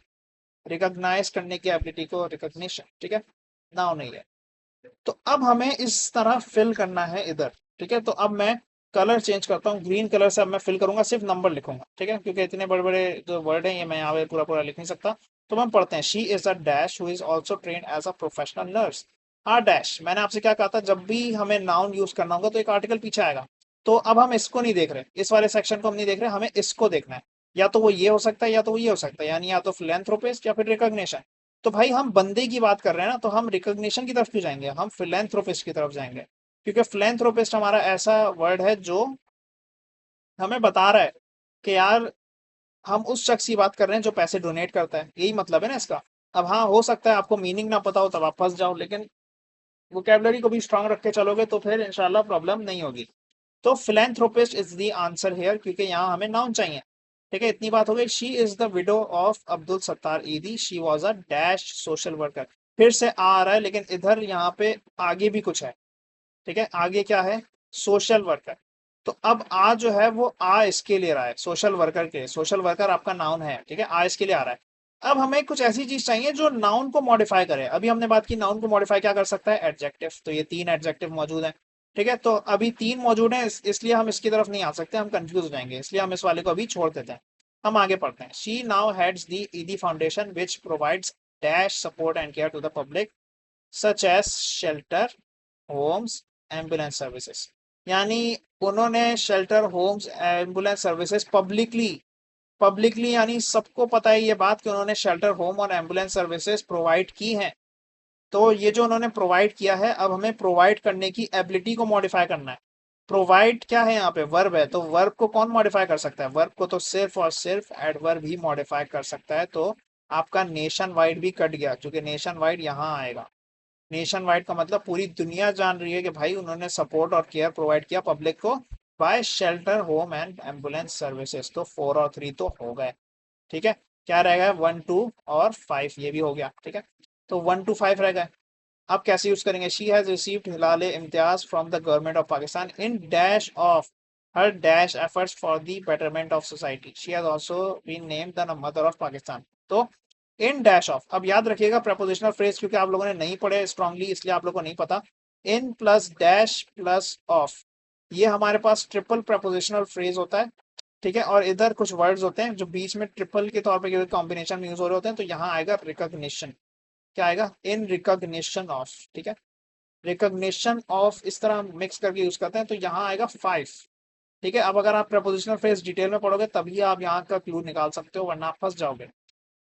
रिकॉग्नाइज करने की एबिलिटी को रिकॉग्निशन। ठीक है, नाउन नहीं है। तो अब हमें इस तरह फिल करना है इधर। ठीक है, तो अब मैं कलर चेंज करता हूँ, ग्रीन कलर से अब मैं फिल करूंगा, सिर्फ नंबर लिखूंगा। ठीक है, क्योंकि इतने बड़े बड़े जो वर्ड हैं ये मैं यहाँ पे पूरा पूरा लिख नहीं सकता। तो हम पढ़ते हैं, she is a dash who is also train as a professional nurse. हाँ डैश, मैंने आपसे क्या कहा था, जब भी हमें नाउन यूज करना होगा तो एक आर्टिकल पीछे आएगा। तो अब हम इसको नहीं देख रहे, इस वाले सेक्शन को हम नहीं देख रहे, हमें इसको देखना है। या तो वो ये हो सकता है या तो वो ये हो सकता है, यानी या तो फिलेंथ्रोपिस्ट या फिर रिकॉग्निशन। तो भाई हम बंदे की बात कर रहे हैं ना, तो हम रिकॉग्निशन की तरफ क्यों जाएंगे, हम फिलेंथ्रोपिस्ट की तरफ जाएंगे। क्योंकि फिलेंथ्रोपिस्ट हमारा ऐसा वर्ड है जो हमें बता रहा है कि यार हम उस शख्स की बात कर रहे हैं जो पैसे डोनेट करता है, यही मतलब है ना इसका। अब हाँ, हो सकता है आपको मीनिंग ना पता हो तब आप फंस जाओ, लेकिन वोकेबलरी को भी स्ट्रांग रख के चलोगे तो फिर इंशाल्लाह प्रॉब्लम नहीं होगी। तो philanthropist is the answer here, क्योंकि यहाँ हमें नाउन चाहिए। ठीक है, इतनी बात हो गई। She is the widow of Abdul Sattar Edhi, she was a dash social worker. फिर से आ रहा है, लेकिन इधर यहाँ पे आगे भी कुछ है। ठीक है, आगे क्या है, सोशल वर्कर। तो अब आ जो है वो आ इसके लिए रहा है, सोशल वर्कर के, सोशल वर्कर आपका नाउन है। ठीक है, आ इसके लिए आ रहा है। अब हमें कुछ ऐसी चीज चाहिए जो नाउन को मॉडिफाई करे। अभी हमने बात की नाउन को मॉडिफाई क्या कर सकता है, एडजेक्टिव। तो ये तीन एडजेक्टिव मौजूद हैं। ठीक है, तो अभी तीन मौजूद हैं, इसलिए हम इसकी तरफ नहीं आ सकते, हम कंफ्यूज हो जाएंगे, इसलिए हम इस वाले को अभी छोड़ देते हैं। हम आगे पढ़ते हैं, she now heads the Edhi foundation which provides dash support and care to the public such as shelter, homes, ambulance services. यानी उन्होंने shelter, homes, ambulance services publicly यानी सबको पता है ये बात कि उन्होंने शेल्टर, होम और एम्बुलेंस सर्विसेज प्रोवाइड की हैं। तो ये जो उन्होंने प्रोवाइड किया है, अब हमें प्रोवाइड करने की एबिलिटी को मॉडिफाई करना है। प्रोवाइड क्या है, यहाँ पे वर्ब है, तो वर्ब को कौन मॉडिफाई कर सकता है, वर्ब को तो सिर्फ और सिर्फ एडवर्ब ही मॉडिफाई कर सकता है। तो आपका नेशन वाइड भी कट गया, क्योंकि नेशन वाइड यहाँ आएगा। नेशन वाइड का मतलब पूरी दुनिया जान रही है कि भाई उन्होंने सपोर्ट और केयर प्रोवाइड किया पब्लिक को by shelter, home and ambulance services. तो 4 और 3 तो हो गए। ठीक है, क्या रहेगा, 1, 2 और 5, ये भी हो गया। ठीक है, तो 1 to 5 रह गए। अब कैसे यूज करेंगे, she has received Hilal Imtiaz from the government of Pakistan in dash of her dash efforts for the betterment of society, she has also been named the mother of Pakistan. तो इन डैश ऑफ, अब याद रखिएगा prepositional phrase, क्योंकि आप लोगों ने नहीं पढ़े स्ट्रांगली इसलिए आप लोगों को नहीं पता। In plus dash plus of, ये हमारे पास ट्रिपल प्रपोजिशनल फ्रेज होता है। ठीक है, और इधर कुछ वर्ड्स होते हैं जो बीच में ट्रिपल के तौर पे कॉम्बिनेशन में यूज हो रहे होते हैं, तो यहाँ आएगा रिकॉग्निशन। क्या आएगा, इन रिकॉग्निशन ऑफ। ठीक है, रिकॉग्निशन ऑफ इस तरह मिक्स करके यूज करते हैं, तो यहाँ आएगा 5। ठीक है, अब अगर आप प्रपोजिशनल फ्रेज डिटेल में पढ़ोगे तभी आप यहाँ का क्लू निकाल सकते हो, वरना आप फंस जाओगे।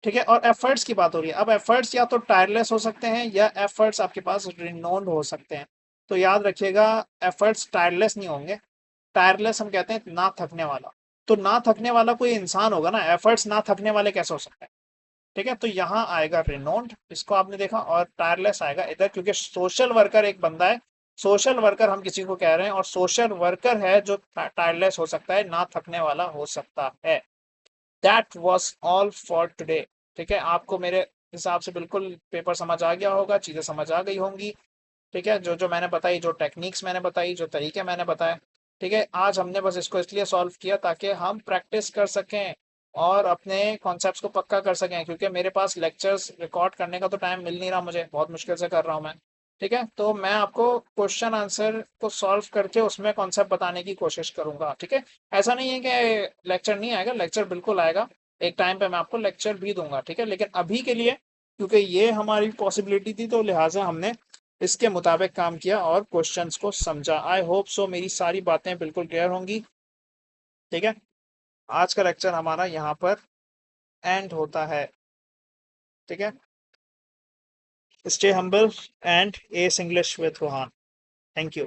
ठीक है, और एफर्ट्स की बात हो रही है। अब एफर्ट्स या तो टायरलेस हो सकते हैं या एफर्ट्स आपके पास रिनोन्ड हो सकते हैं। तो याद रखिएगा, एफर्ट्स टायरलेस नहीं होंगे। टायरलेस हम कहते हैं ना थकने वाला। तो ना थकने वाला कोई इंसान होगा ना, एफर्ट्स ना थकने वाले कैसे हो सकते हैं। ठीक है, तो यहाँ आएगा रिनोन्ड, इसको आपने देखा, और टायरलेस आएगा इधर, क्योंकि सोशल वर्कर एक बंदा है। सोशल वर्कर हम किसी को कह रहे हैं, और सोशल वर्कर है जो टायरलेस हो सकता है, ना थकने वाला हो सकता है। That was all for today. ठीक है, आपको मेरे हिसाब से बिल्कुल पेपर समझ आ गया होगा, चीज़ें समझ आ गई होंगी। ठीक है, जो जो मैंने बताई, जो टेक्निक्स मैंने बताई, जो तरीके मैंने बताए। ठीक है, आज हमने बस इसको इसलिए सॉल्व किया ताकि हम प्रैक्टिस कर सकें और अपने कॉन्सेप्ट्स को पक्का कर सकें, क्योंकि मेरे पास लेक्चर्स रिकॉर्ड करने का तो टाइम मिल नहीं रहा, मुझे बहुत मुश्किल से कर रहा हूँ मैं। ठीक है, तो मैं आपको क्वेश्चन आंसर को सॉल्व करके उसमें कॉन्सेप्ट बताने की कोशिश करूंगा। ठीक है, ऐसा नहीं है कि लेक्चर नहीं आएगा, लेक्चर बिल्कुल आएगा। एक टाइम पे मैं आपको लेक्चर भी दूंगा। ठीक है, लेकिन अभी के लिए क्योंकि ये हमारी पॉसिबिलिटी थी, तो लिहाजा हमने इसके मुताबिक काम किया और क्वेश्चंस को समझा। आई होप सो मेरी सारी बातें बिल्कुल क्लियर होंगी। ठीक है, आज का लेक्चर हमारा यहाँ पर एंड होता है। ठीक है, stay humble and S English with Rohan. Thank you.